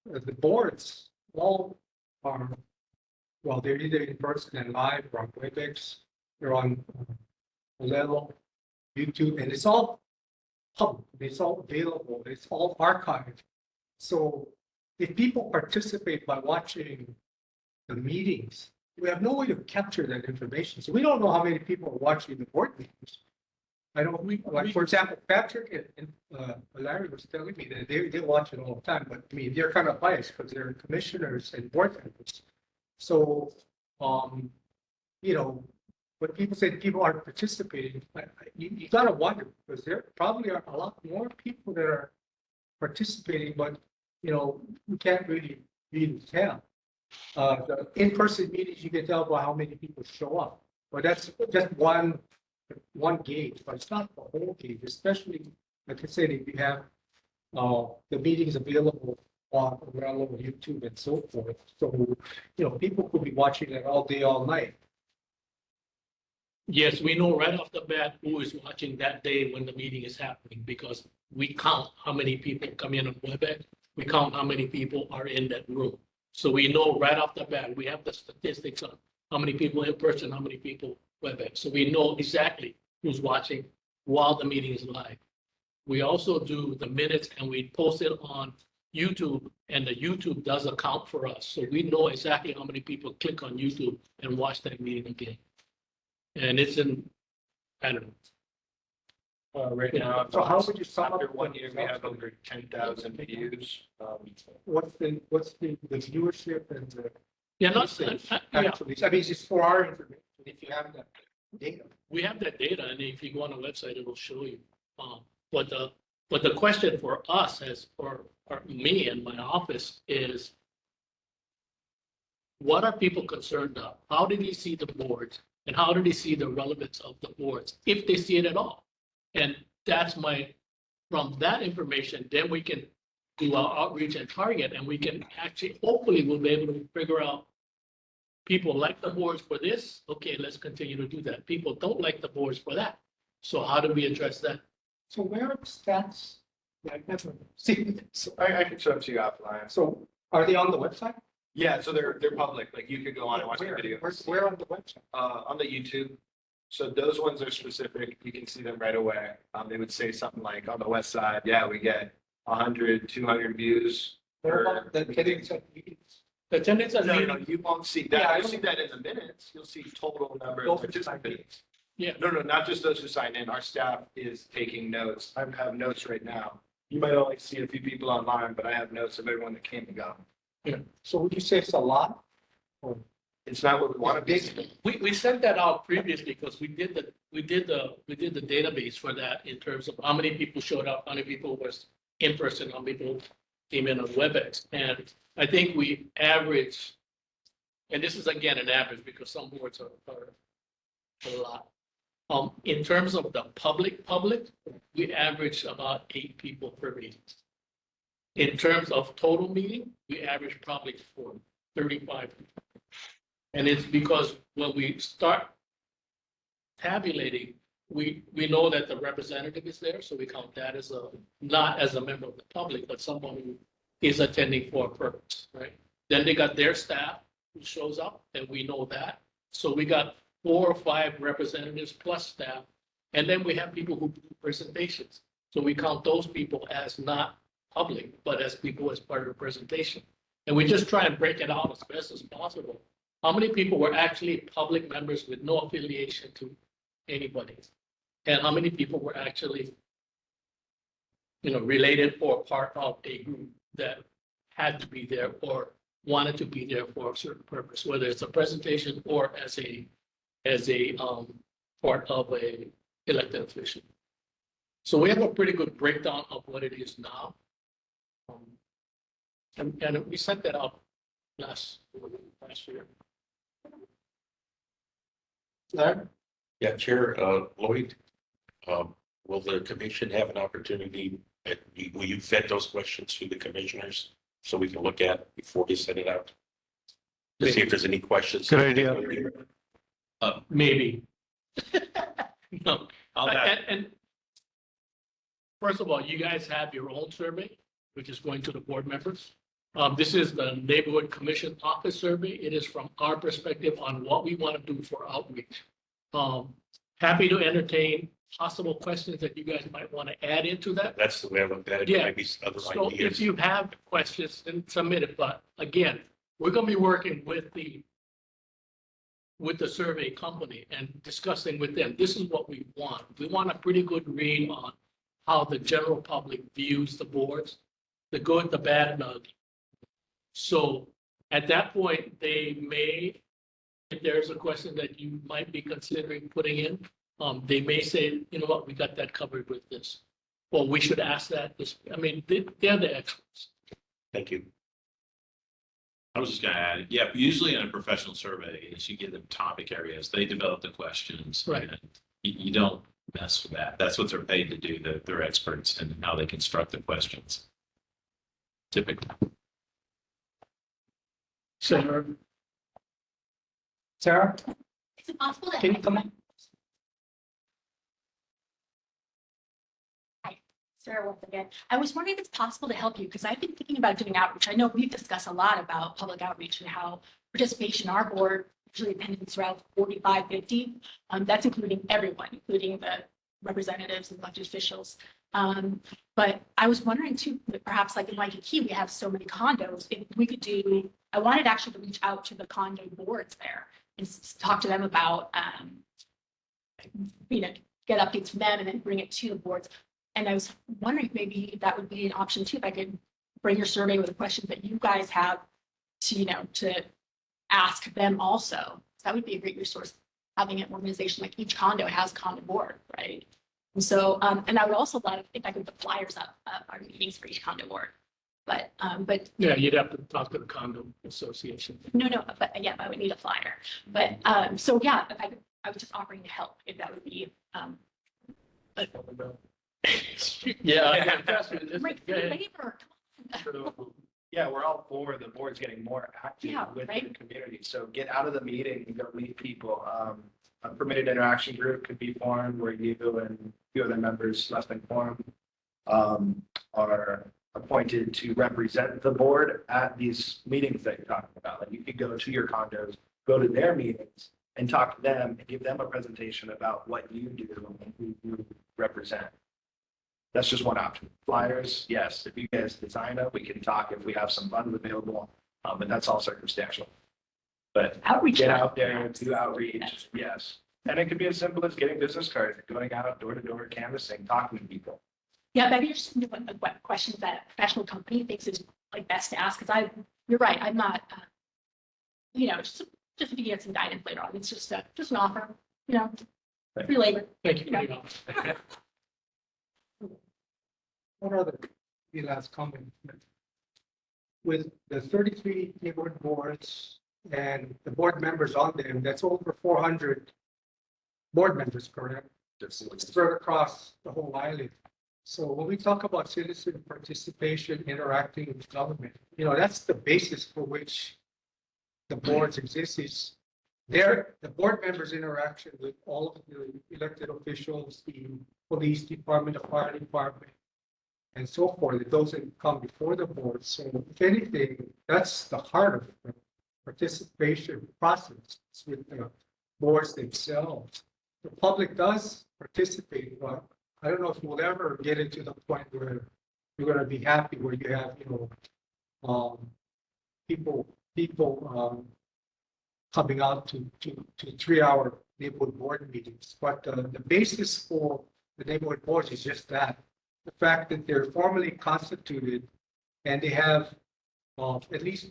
S1: the boards all are, well, they're either in person and live or on WebEx, they're on Alelo, YouTube, and it's all public, it's all available, it's all archived. So if people participate by watching the meetings, we have no way to capture that information. So we don't know how many people are watching the board meetings. I don't, like, for example, Patrick and Larry was telling me that they watch it all the time, but I mean, they're kind of biased because they're commissioners and board members. So, when people say people aren't participating, you gotta wonder, because there probably are a lot more people that are participating, but, we can't really tell. The in-person meetings, you can tell by how many people show up, but that's just one gauge, but it's not the whole gauge, especially, like I said, if you have the meetings available on Rello, YouTube, and so forth. So, people could be watching it all day, all night.
S5: Yes, we know right off the bat who is watching that day when the meeting is happening, because we count how many people come in on WebEx. We count how many people are in that room. So we know right off the bat, we have the statistics on how many people in person, how many people WebEx. So we know exactly who's watching while the meeting is live. We also do the minutes and we post it on YouTube, and the YouTube does account for us. So we know exactly how many people click on YouTube and watch that meeting again. And it's in, I don't know.
S2: Right now,
S1: So how would you sum up?
S2: after 1 year, we have over 10,000 views.
S1: What's the viewership and the
S5: Yeah, not,
S1: usage
S5: yeah,
S1: actually? I mean, it's just for our information, if you have that data.
S5: we have that data, and if you go on the website, it will show you. But the question for us or me and my office is, what are people concerned of? How did they see the boards, and how do they see the relevance of the boards, if they see it at all? And that's from that information, then we can do our outreach and target, and we can actually, hopefully, we'll be able to figure out, people like the boards for this, okay, let's continue to do that. People don't like the boards for that. So how do we address that?
S1: So where are the stats? Yeah, I've never seen it. So,
S2: I can show them to you offline.
S1: so are they on the website?
S2: Yeah, so they're public, like you could go on and watch the
S1: Where?
S2: videos.
S1: Where on the website?
S2: On the YouTube. So those ones are specific, you can see them right away. They would say something like on the west side, yeah, we get 100, 200 views.
S1: Where
S2: per
S1: about the
S2: meeting.
S1: meetings?
S5: The attendance at
S2: No,
S5: meeting,
S2: you won't see
S1: Yeah, I
S2: that. You'll
S1: don't-
S2: see that in the minutes. You'll see total number
S1: Those
S2: of
S1: who sign in.
S2: participants.
S5: yeah,
S2: No, not just those who sign in. Our staff is taking notes. I have notes right now. You might only see a few people online, but I have notes of everyone that came and gone.
S1: So would you say it's a lot? Or
S2: It's not what we want to be.
S5: we sent that out previously because we did the database for that in terms of how many people showed up, how many people was in person, how many people came in on WebEx. And I think we averaged, and this is again an average because some boards are a lot. In terms of the public, we average about 8 people per meeting. In terms of total meeting, we average probably 35. And it's because when we start tabulating, we know that the representative is there, so we count that as not as a member of the public, but someone who is attending for a purpose, right? Then they got their staff who shows up, and we know that. So we got 4 or 5 representatives plus staff, and then we have people who do presentations. So we count those people as not public, but as people as part of the presentation. And we just try and break it out as best as possible. How many people were actually public members with no affiliation to anybody? And how many people were actually, related or part of a group that had to be there or wanted to be there for a certain purpose, whether it's a presentation or as a part of a elected official. So we have a pretty good breakdown of what it is now. And we set that up last year. Larry?
S8: Yeah, Chair Lloyd, will the commission have an opportunity, will you vet those questions to the commissioners so we can look at before we send it out? To see if there's any questions.
S12: Good idea.
S5: Maybe. No.
S9: I'll have-
S5: And first of all, you guys have your own survey, which is going to the board members. This is the Neighborhood Commission Office Survey. It is from our perspective on what we want to do for outreach. Happy to entertain possible questions that you guys might want to add into that.
S8: That's the way I looked at it.
S5: Yeah.
S8: Maybe other
S5: So if
S8: ideas.
S5: you have questions, then submit it. But again, we're going to be working with the survey company and discussing with them. This is what we want. We want a pretty good read on how the general public views the boards, the good, the bad, and the ugly. So at that point, they may, if there's a question that you might be considering putting in, they may say, you know what, we got that covered with this. Or we should ask that. They're the experts.
S8: Thank you.
S9: I was just gonna add, yeah, usually in a professional survey, as you give them topic areas, they develop the questions.
S5: Right.
S9: And you don't mess with that. That's what they're paid to do. They're experts in how they construct the questions. Typically.
S5: Sarah,
S4: Is it possible that?
S5: can you come in?
S4: Hi, Sarah, once again. I was wondering if it's possible to help you, because I've been thinking about doing outreach. I know we've discussed a lot about public outreach and how participation in our board, usually attendance around 45, 50. That's including everyone, including the representatives and elected officials. But I was wondering too, that perhaps like in Waikiki, we have so many condos, if we could do, I wanted actually to reach out to the condo boards there and talk to them about, get updates from them and then bring it to the boards. And I was wondering if maybe that would be an option too, if I could bring your survey with the questions that you guys have to, to ask them also. So that would be a great resource, having an organization like each condo has a condo board, right? And so, and I would also love if I could put flyers up our meetings for each condo board. But
S5: Yeah, you'd have to talk to the condo association.
S4: no, but yeah, I would need a flyer. But so yeah, if I was just offering to help if that would be
S5: Yeah.
S4: right for the labor.
S2: Yeah, we're all for the boards getting more active
S4: Yeah,
S2: with the
S4: right.
S2: community. So get out of the meeting and go meet people. A permitted interaction group could be formed where you and a few other members less than quorum are appointed to represent the board at these meetings that you're talking about. Like you could go to your condos, go to their meetings and talk to them and give them a presentation about what you do and who you represent. That's just one option. Flyers, yes. If you guys design it, we can talk if we have some funds available, but that's all circumstantial. But
S4: Outreach.
S2: get out there, do outreach, yes. And it could be as simple as getting business cards, going out door to door, canvassing, talking to people.
S4: Yeah, maybe just what questions that a professional company thinks is like best to ask, because you're right, I'm not, just if you get some guidance later on, it's just an offer, free labor.
S5: Thank you very much.
S1: One other, the last comment. With the 33 neighborhood boards and the board members on them, that's over 400 board members, correct? Spread across the whole island. So when we talk about citizen participation, interacting with government, that's the basis for which the boards exist. Is the board members' interaction with all of the elected officials, the police department, the fire department, and so forth, those that come before the board. So if anything, that's the heart of the participation process with the boards themselves. The public does participate, but I don't know if we'll ever get into the point where you're going to be happy where you have, people coming out to 3-hour neighborhood board meetings. But the basis for the neighborhood boards is just that. The fact that they're formally constituted and they have at least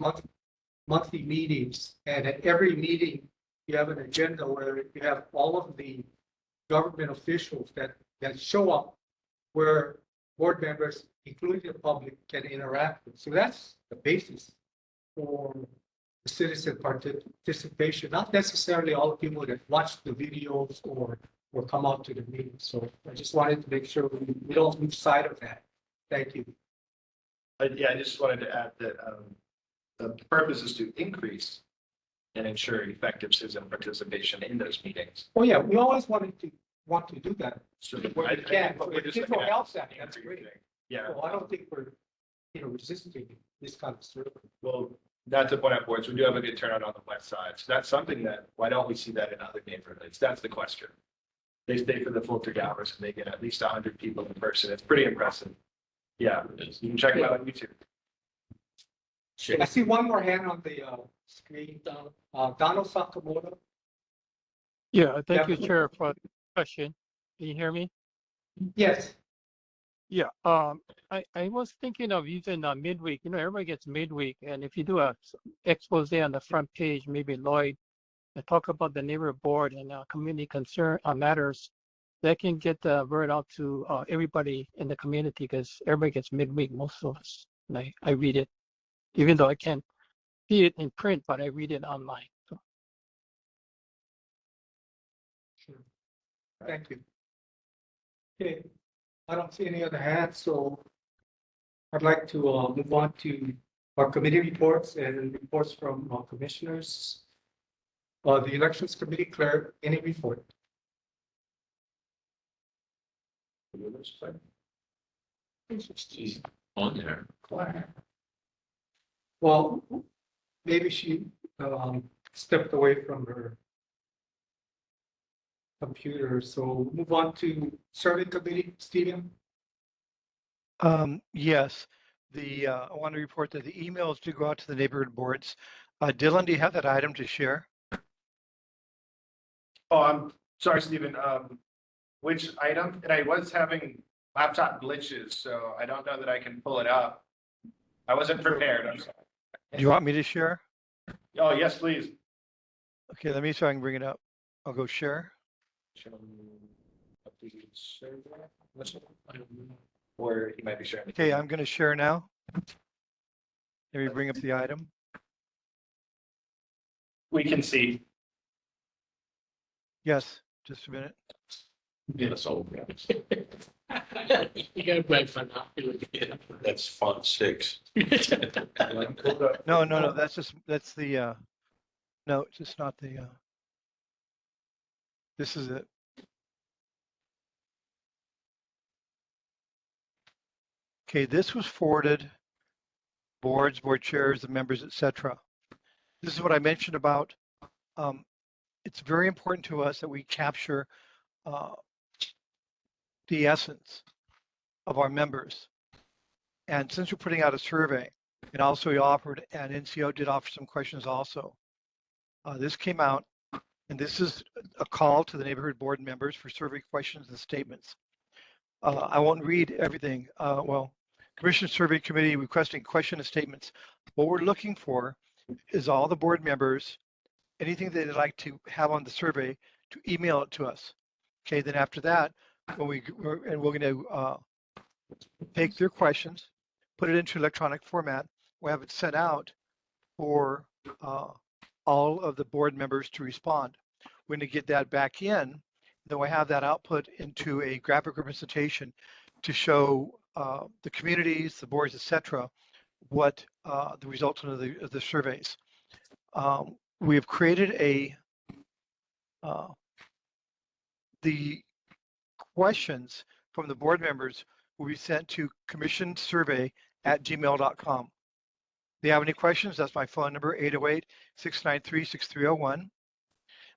S1: monthly meetings. And at every meeting, you have an agenda where you have all of the government officials that show up where board members, including the public, can interact with. So that's the basis for the citizen participation, not necessarily all the people that watch the videos or come out to the meeting. So I just wanted to make sure we don't lose sight of that. Thank you.
S2: Yeah, I just wanted to add that the purpose is to increase and ensure effective citizen participation in those meetings.
S1: Oh, yeah, we always want to do that.
S2: So
S1: Where we can, but
S2: we're
S1: if
S2: just
S1: people
S2: looking at
S1: help that, that's great.
S2: increasing. Yeah,
S1: So I don't think we're, resisting this kind of service.
S2: well, not to point out boards, we do have a good turnout on the west side. So that's something that, why don't we see that in other neighborhoods? That's the question. They stay for the full 3 hours and they get at least 100 people in person. It's pretty impressive. Yeah, you can check it out on YouTube.
S1: I see one more hand on the screen, Donald Sakamoto.
S7: Yeah, thank you,
S1: Yeah.
S7: Chair, for the question. Can you hear me?
S1: Yes.
S7: Yeah, I was thinking of using midweek. Everybody gets midweek, and if you do a expose on the front page, maybe Lloyd, and talk about the neighborhood board and community concern matters, that can get the word out to everybody in the community because everybody gets midweek, most of us. And I read it, even though I can't see it in print, but I read it online. So.
S1: Sure. Thank you. Okay, I don't see any other hands, so I'd like to move on to our committee reports and reports from commissioners. The elections committee clerk, any report?
S9: She's on there.
S1: Well, maybe she stepped away from her computer, so move on to survey committee, Stephen.
S12: Yes, I want to report that the emails do go out to the neighborhood boards. Dylan, do you have that item to share?
S2: Oh, I'm sorry, Stephen. Which item? And I was having laptop glitches, so I don't know that I can pull it up. I wasn't prepared. I'm sorry.
S12: Do you want me to share?
S2: Oh, yes, please.
S12: Okay, let me see if I can bring it up. I'll go share.
S2: Or he might be sharing.
S12: Okay, I'm going to share now. Let me bring up the item.
S2: We can see.
S12: Yes, just a minute.
S9: Yes, all.
S5: You got back for now.
S8: That's font 6.
S12: No, that's the, no, it's just not the, this is it. Okay, this was forwarded, boards, board chairs, the members, etc. This is what I mentioned about, it's very important to us that we capture the essence of our members. And since we're putting out a survey, and also we offered, and NCO did offer some questions also. This came out, and this is a call to the neighborhood board members for survey questions and statements. I won't read everything. Commission Survey Committee requesting question and statements. What we're looking for is all the board members, anything they'd like to have on the survey, to email it to us. Okay, then after that, we're going to take their questions, put it into electronic format. We'll have it sent out for all of the board members to respond. We're going to get that back in, Then we have that output into a graphic representation to show the communities, the boards, etc., what the results of the surveys. We have created the questions from the board members will be sent to commissionsurvey@gmail.com. If you have any questions, that's my phone number, 808-693-6301.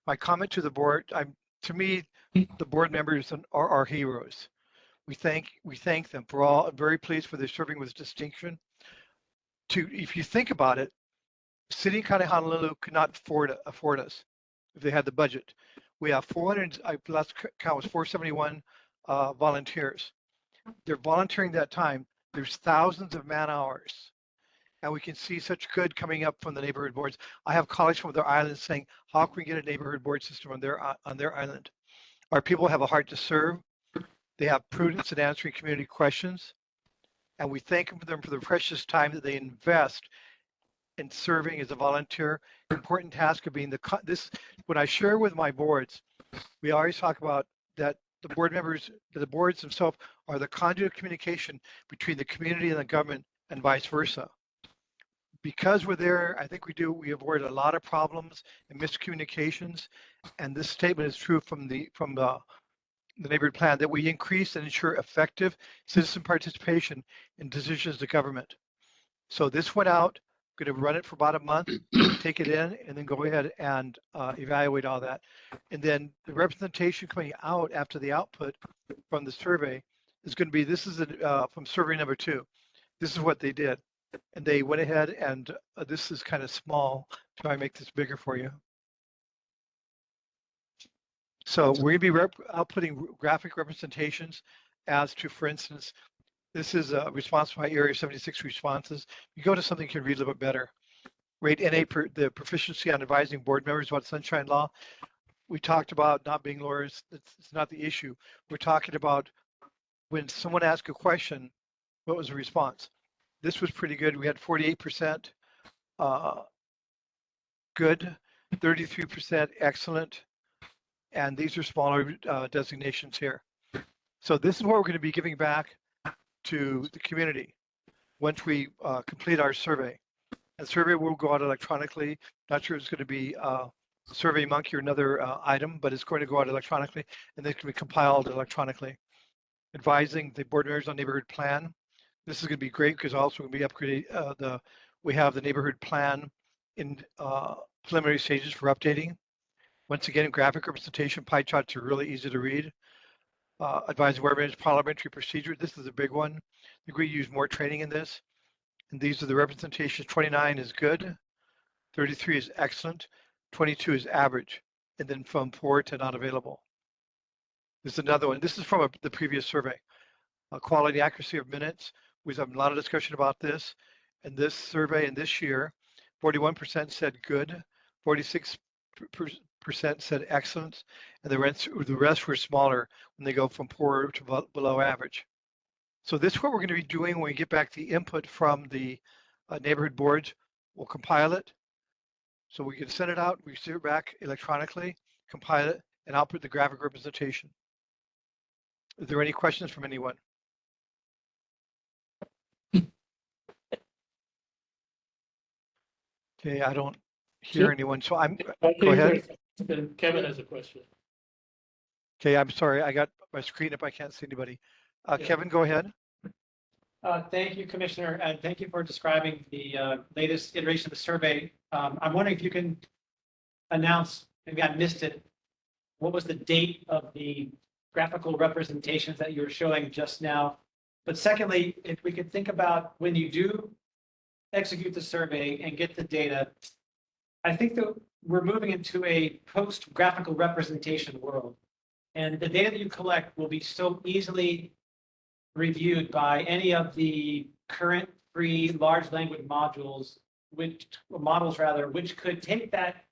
S12: My comment to the board, to me, the board members are our heroes. We thank them for all. I'm very pleased for their serving with distinction. If you think about it, City and County of Honolulu could not afford us if they had the budget. We have 400, last count was 471 volunteers. They're volunteering that time. There's thousands of man hours. And we can see such good coming up from the neighborhood boards. I have colleagues from their islands saying, how can we get a neighborhood board system on their island? Our people have a heart to serve. They have prudence in answering community questions. And we thank them for the precious time that they invest in serving as a volunteer. Important task of being when I share with my boards, we always talk about that the board members, the boards themselves are the conduit of communication between the community and the government and vice versa. Because we're there, I think we avoid a lot of problems and miscommunications. And this statement is true from the neighborhood plan, that we increase and ensure effective citizen participation in decisions of government. So this went out, going to run it for about a month, take it in, and then go ahead and evaluate all that. And then the representation coming out after the output from the survey is going to be, this is from survey number 2. This is what they did. And they went ahead and this is kind of small. Try and make this bigger for you. So we're going to be outputting graphic representations as to, for instance, this is a response by Area 76 responses. You go to something you can read a little bit better. Rate NA the proficiency on advising board members about sunshine law. We talked about not being lawyers. It's not the issue. We're talking about when someone asks a question, what was the response? This was pretty good. We had 48% good, 33% excellent, and these are smaller designations here. So this is what we're going to be giving back to the community once we complete our survey. The survey will go out electronically. Not sure it's going to be SurveyMonkey or another item, but it's going to go out electronically, and they can be compiled electronically. Advising the board members on neighborhood plan. This is going to be great because also going to be upgraded. We have the neighborhood plan in preliminary stages for updating. Once again, graphic representation, pie charts are really easy to read. Advising board members parliamentary procedure. This is a big one. I think we use more training in this. And these are the representations. 29 is good. 33 is excellent. 22 is average. And then from poor to not available. This is another one. This is from the previous survey. Quality accuracy of minutes. We've had a lot of discussion about this. And this survey in this year, 41% said good, 46% said excellent, and the rest were smaller when they go from poor to below average. So this is what we're going to be doing when we get back the input from the neighborhood boards. We'll compile it. So we can send it out, we send it back electronically, compile it, and output the graphic representation. Is there any questions from anyone? Okay, I don't hear anyone, so go ahead.
S5: Kevin has a question.
S12: Okay, I'm sorry, I got my screen up, I can't see anybody. Kevin, go ahead.
S3: Thank you, Commissioner, and thank you for describing the latest iteration of the survey. I'm wondering if you can announce, maybe I missed it, what was the date of the graphical representations that you were showing just now? But secondly, if we could think about when you do execute the survey and get the data, I think that we're moving into a post-graphical representation world. And the data that you collect will be so easily reviewed by any of the current free large language models, which could take that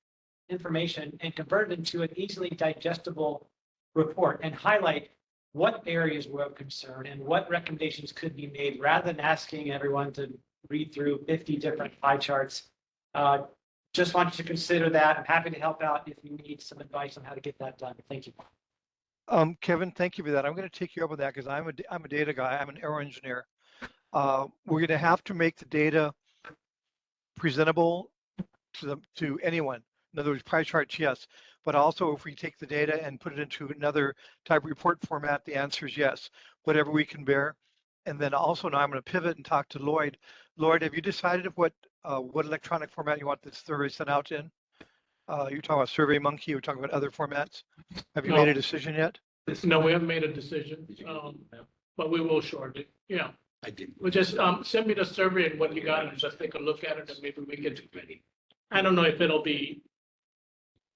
S3: information and convert it into an easily digestible report and highlight what areas were of concern and what recommendations could be made, rather than asking everyone to read through 50 different pie charts. Just want you to consider that. I'm happy to help out if you need some advice on how to get that done. Thank you.
S12: Kevin, thank you for that. I'm going to take you up on that because I'm a data guy. I'm an aero engineer. We're going to have to make the data presentable to anyone. In other words, pie charts, yes, but also if we take the data and put it into another type of report format, the answer is yes, whatever we can bear. And then also now I'm going to pivot and talk to Lloyd. Lloyd, have you decided what electronic format you want this survey sent out in? You're talking about SurveyMonkey, you're talking about other formats. Have you
S5: No.
S12: made a decision yet?
S5: No, we haven't made a decision, but we will shortly. Yeah.
S8: I did.
S5: Well, just send me the survey and what you got and just take a look at it and maybe we get ready. I don't know if it'll be,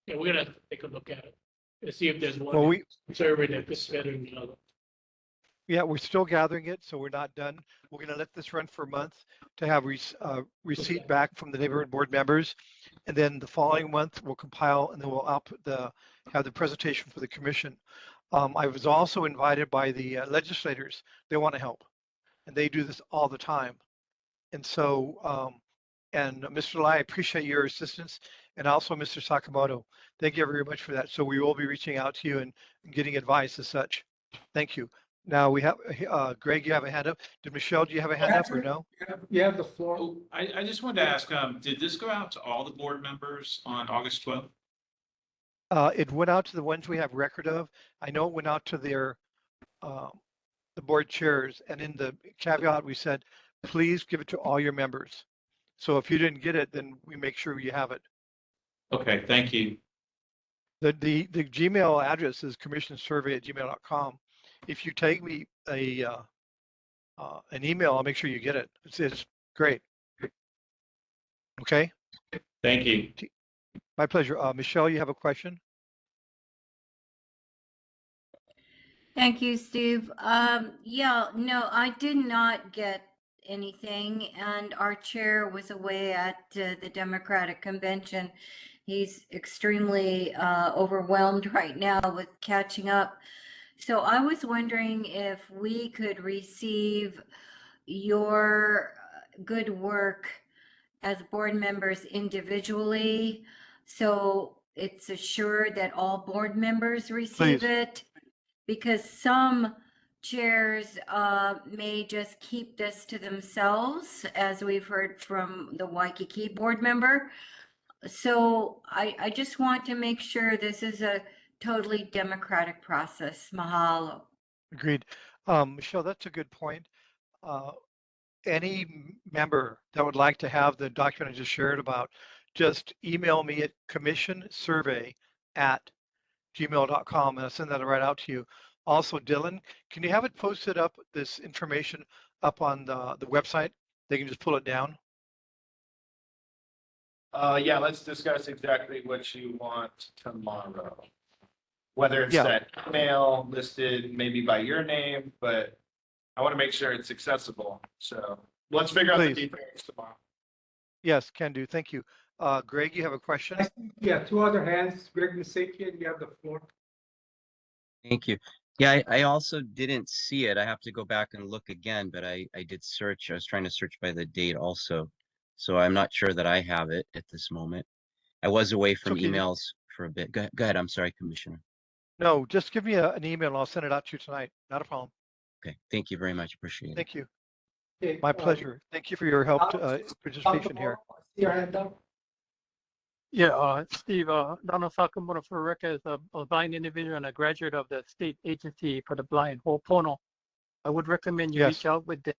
S5: yeah, we're gonna have to take a look at it and see if there's
S12: Well,
S5: one survey that fits better than the other.
S12: Yeah, we're still gathering it, so we're not done. We're going to let this run for a month to have receipt back from the neighborhood board members. And then the following month, we'll compile and then we'll have the presentation for the commission. I was also invited by the legislators. They want to help. And they do this all the time. And so, and Mr. Lai, I appreciate your assistance. And also Mr. Sakamoto, thank you very much for that. So we will be reaching out to you and getting advice as such. Thank you. Now we have, Greg, you have a hand up. Did Michelle, do you have a hand up or no?
S1: You have the floor.
S9: Oh, I just wanted to ask, did this go out to all the board members on August 12th?
S12: It went out to the ones we have record of. I know it went out to their, the board chairs, and in the caveat, we said, please give it to all your members. So if you didn't get it, then we make sure you have it.
S9: Okay, thank you.
S12: The Gmail address is commissionsurvey@gmail.com. If you take me an email, I'll make sure you get it. It's great. Okay.
S9: Thank you.
S12: My pleasure. Michelle, you have a question?
S13: Thank you, Steve. Yeah, no, I did not get anything, and our chair was away at the Democratic Convention. He's extremely overwhelmed right now with catching up. So I was wondering if we could receive your good work as board members individually, so it's assured that all board members receive
S12: Please.
S13: it. Because some chairs may just keep this to themselves, as we've heard from the Waikiki board member. So I just want to make sure this is a totally democratic process. Mahalo.
S12: Agreed. Michelle, that's a good point. Any member that would like to have the document I just shared about, just email me at commissionsurvey@gmail.com and I'll send that right out to you. Also, Dylan, can you have it posted up, this information up on the website? They can just pull it down.
S2: Yeah, let's discuss exactly what you want tomorrow. Whether it's
S12: Yeah.
S2: that email listed maybe by your name, but I want to make sure it's accessible. So let's figure out the
S12: Please.
S2: details tomorrow.
S12: Yes, can do. Thank you. Greg, you have a question?
S1: Yeah, two other hands. Greg Misakian, you have the floor.
S10: Thank you. Yeah, I also didn't see it. I have to go back and look again, but I did search. I was trying to search by the date also. So I'm not sure that I have it at this moment. I was away from
S12: okay.
S10: emails for a bit. Go ahead. I'm sorry, Commissioner.
S12: No, just give me an email and I'll send it out to you tonight. Not a problem.
S10: Okay. Thank you very much. Appreciate it.
S12: Thank you.
S1: Okay,
S12: My pleasure. Thank you for your help, participation here.
S1: See your hand up.
S7: Yeah, Steve, Donald Sakamoto for record is a blind individual and a graduate of the State Agency for the Blind, Ho'opono. I would recommend you
S12: Yes.
S7: reach out with them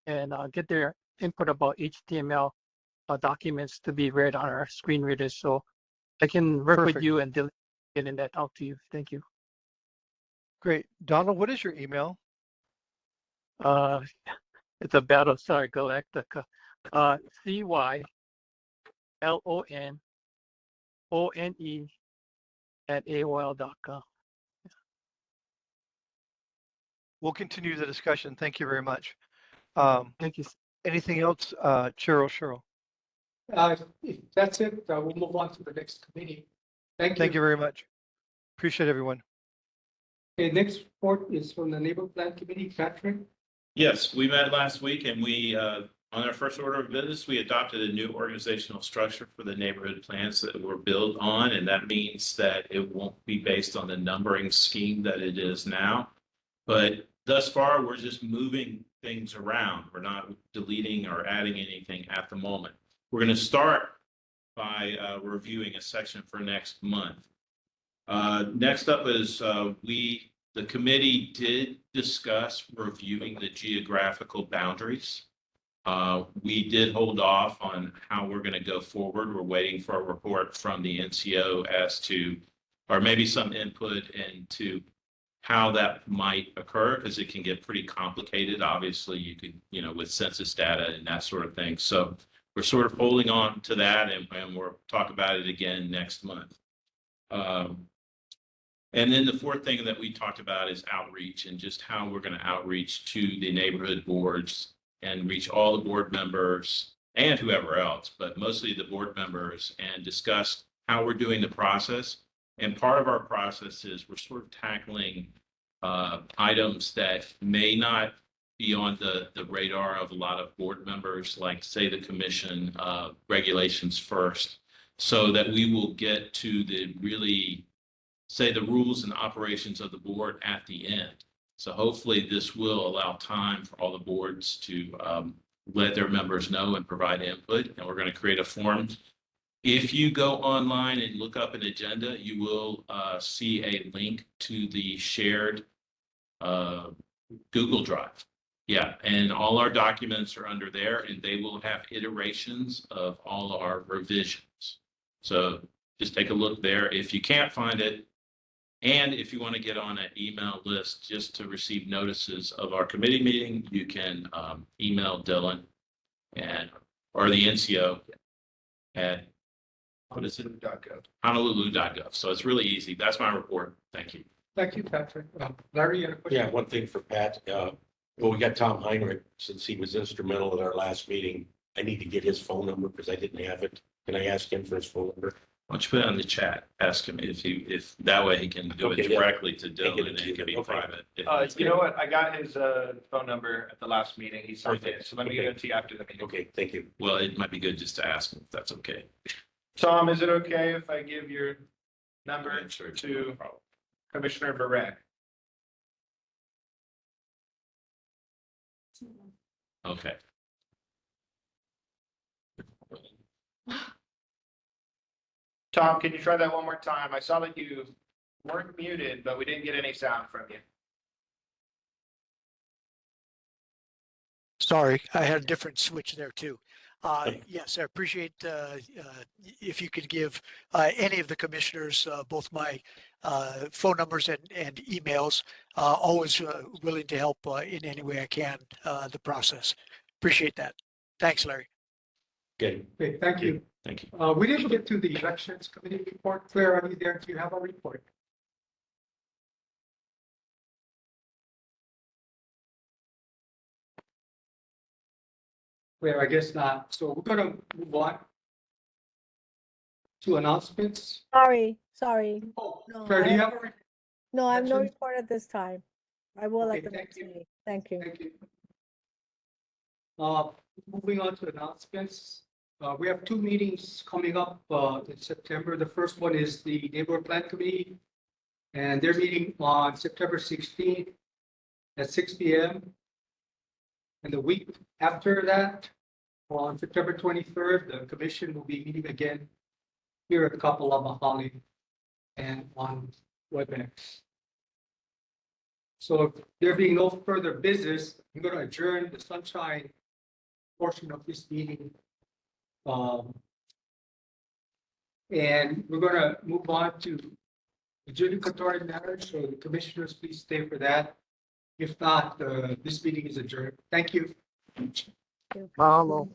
S7: and get their input about HTML documents to be read on our screen readers. So I can work with
S12: Perfect.
S7: you and getting that out to you. Thank you.
S12: Great. Donald, what is your email?
S7: It's a Battlestar Galactica. CYLONONE@AOL.com.
S12: We'll continue the discussion. Thank you very much.
S7: Thank you.
S12: Anything else, Cheryl?
S1: If that's it, we'll move on to the next committee. Thank
S12: Thank you
S1: you.
S12: very much. Appreciate everyone.
S1: Okay, next report is from the Neighborhood Plan Committee, Patrick.
S9: Yes, we met last week and we On our first order of business, we adopted a new organizational structure for the neighborhood plans that we're built on, and that means that it won't be based on the numbering scheme that it is now. But thus far, we're just moving things around. We're not deleting or adding anything at the moment. We're going to start by reviewing a section for next month. Next up is the committee did discuss reviewing the geographical boundaries. We did hold off on how we're going to go forward. We're waiting for a report from the NCO as to, or maybe some input into how that might occur, because it can get pretty complicated. Obviously, you could, with census data and that sort of thing. So we're sort of holding on to that, and we'll talk about it again next month. And then the fourth thing that we talked about is outreach, and just how we're going to outreach to the neighborhood boards and reach all the board members and whoever else, but mostly the board members, and discuss how we're doing the process. And part of our process is we're sort of tackling items that may not be on the radar of a lot of board members, like say the commission regulations first, so that we will get to the really, say, the rules and operations of the board at the end. So hopefully this will allow time for all the boards to let their members know and provide input. And we're going to create a form. If you go online and look up an agenda, you will see a link to the shared Google Drive. Yeah, and all our documents are under there, and they will have iterations of all our revisions. So just take a look there. If you can't find it, and if you want to get on an email list just to receive notices of our committee meeting, you can email Dylan or the NCO at Honolulu.gov. So it's really easy. That's my report. Thank you.
S1: Thank you, Patrick. Larry, you had a question?
S8: Yeah, one thing for Pat. Well, we got Tom Heinrich, since he was instrumental at our last meeting. I need to get his phone number because I didn't have it. Can I ask him for his phone number?
S9: Why don't you put it on the chat? Ask him if that way he can do it
S8: Okay, yeah.
S9: directly to
S8: Get
S9: Dylan,
S8: it
S9: and
S8: to
S9: it
S8: you.
S9: can be
S8: Okay.
S9: private.
S2: You know what? I got his phone number at the last meeting. He signed
S8: Perfect.
S2: it. So let me give it to you after the meeting.
S8: Okay, thank you.
S9: Well, it might be good just to ask him if that's okay.
S2: Tom, is it okay if I give your number
S9: Sure.
S2: to Commissioner Barrett?
S9: Okay.
S2: Tom, can you try that one more time? I saw that you weren't muted, but we didn't get any sound from you.
S14: Sorry, I had a different switch there too. Yes, I appreciate if you could give any of the commissioners both my phone numbers and emails. Always willing to help in any way I can the process. Appreciate that. Thanks, Larry.
S8: Okay.
S1: Okay, thank you.
S9: Thank you.
S1: We didn't get to the elections committee report. Claire, are you there? Do you have a report? Claire, I guess not. So we're gonna move on to announcements.
S11: Sorry.
S1: Oh,
S11: No,
S1: Claire, do you
S11: I-
S1: have a report?
S11: No, I have no
S1: Mention-
S11: report at this time. I will
S1: Okay,
S11: at the
S1: thank
S11: next
S1: you.
S11: meeting. Thank you.
S1: Thank you. Moving on to announcements. We have two meetings coming up in September. The first one is the Neighborhood Plan Committee, and they're meeting on September 16th at 6 p.m. And the week after that, on September 23rd, the commission will be meeting again here at Kapalama Hali and on WebEx. So if there being no further business, I'm going to adjourn the sunshine portion of this meeting. And we're going to move on to adjudicatory matters. So the commissioners, please stay for that. If not, this meeting is adjourned. Thank you.
S7: Mahalo.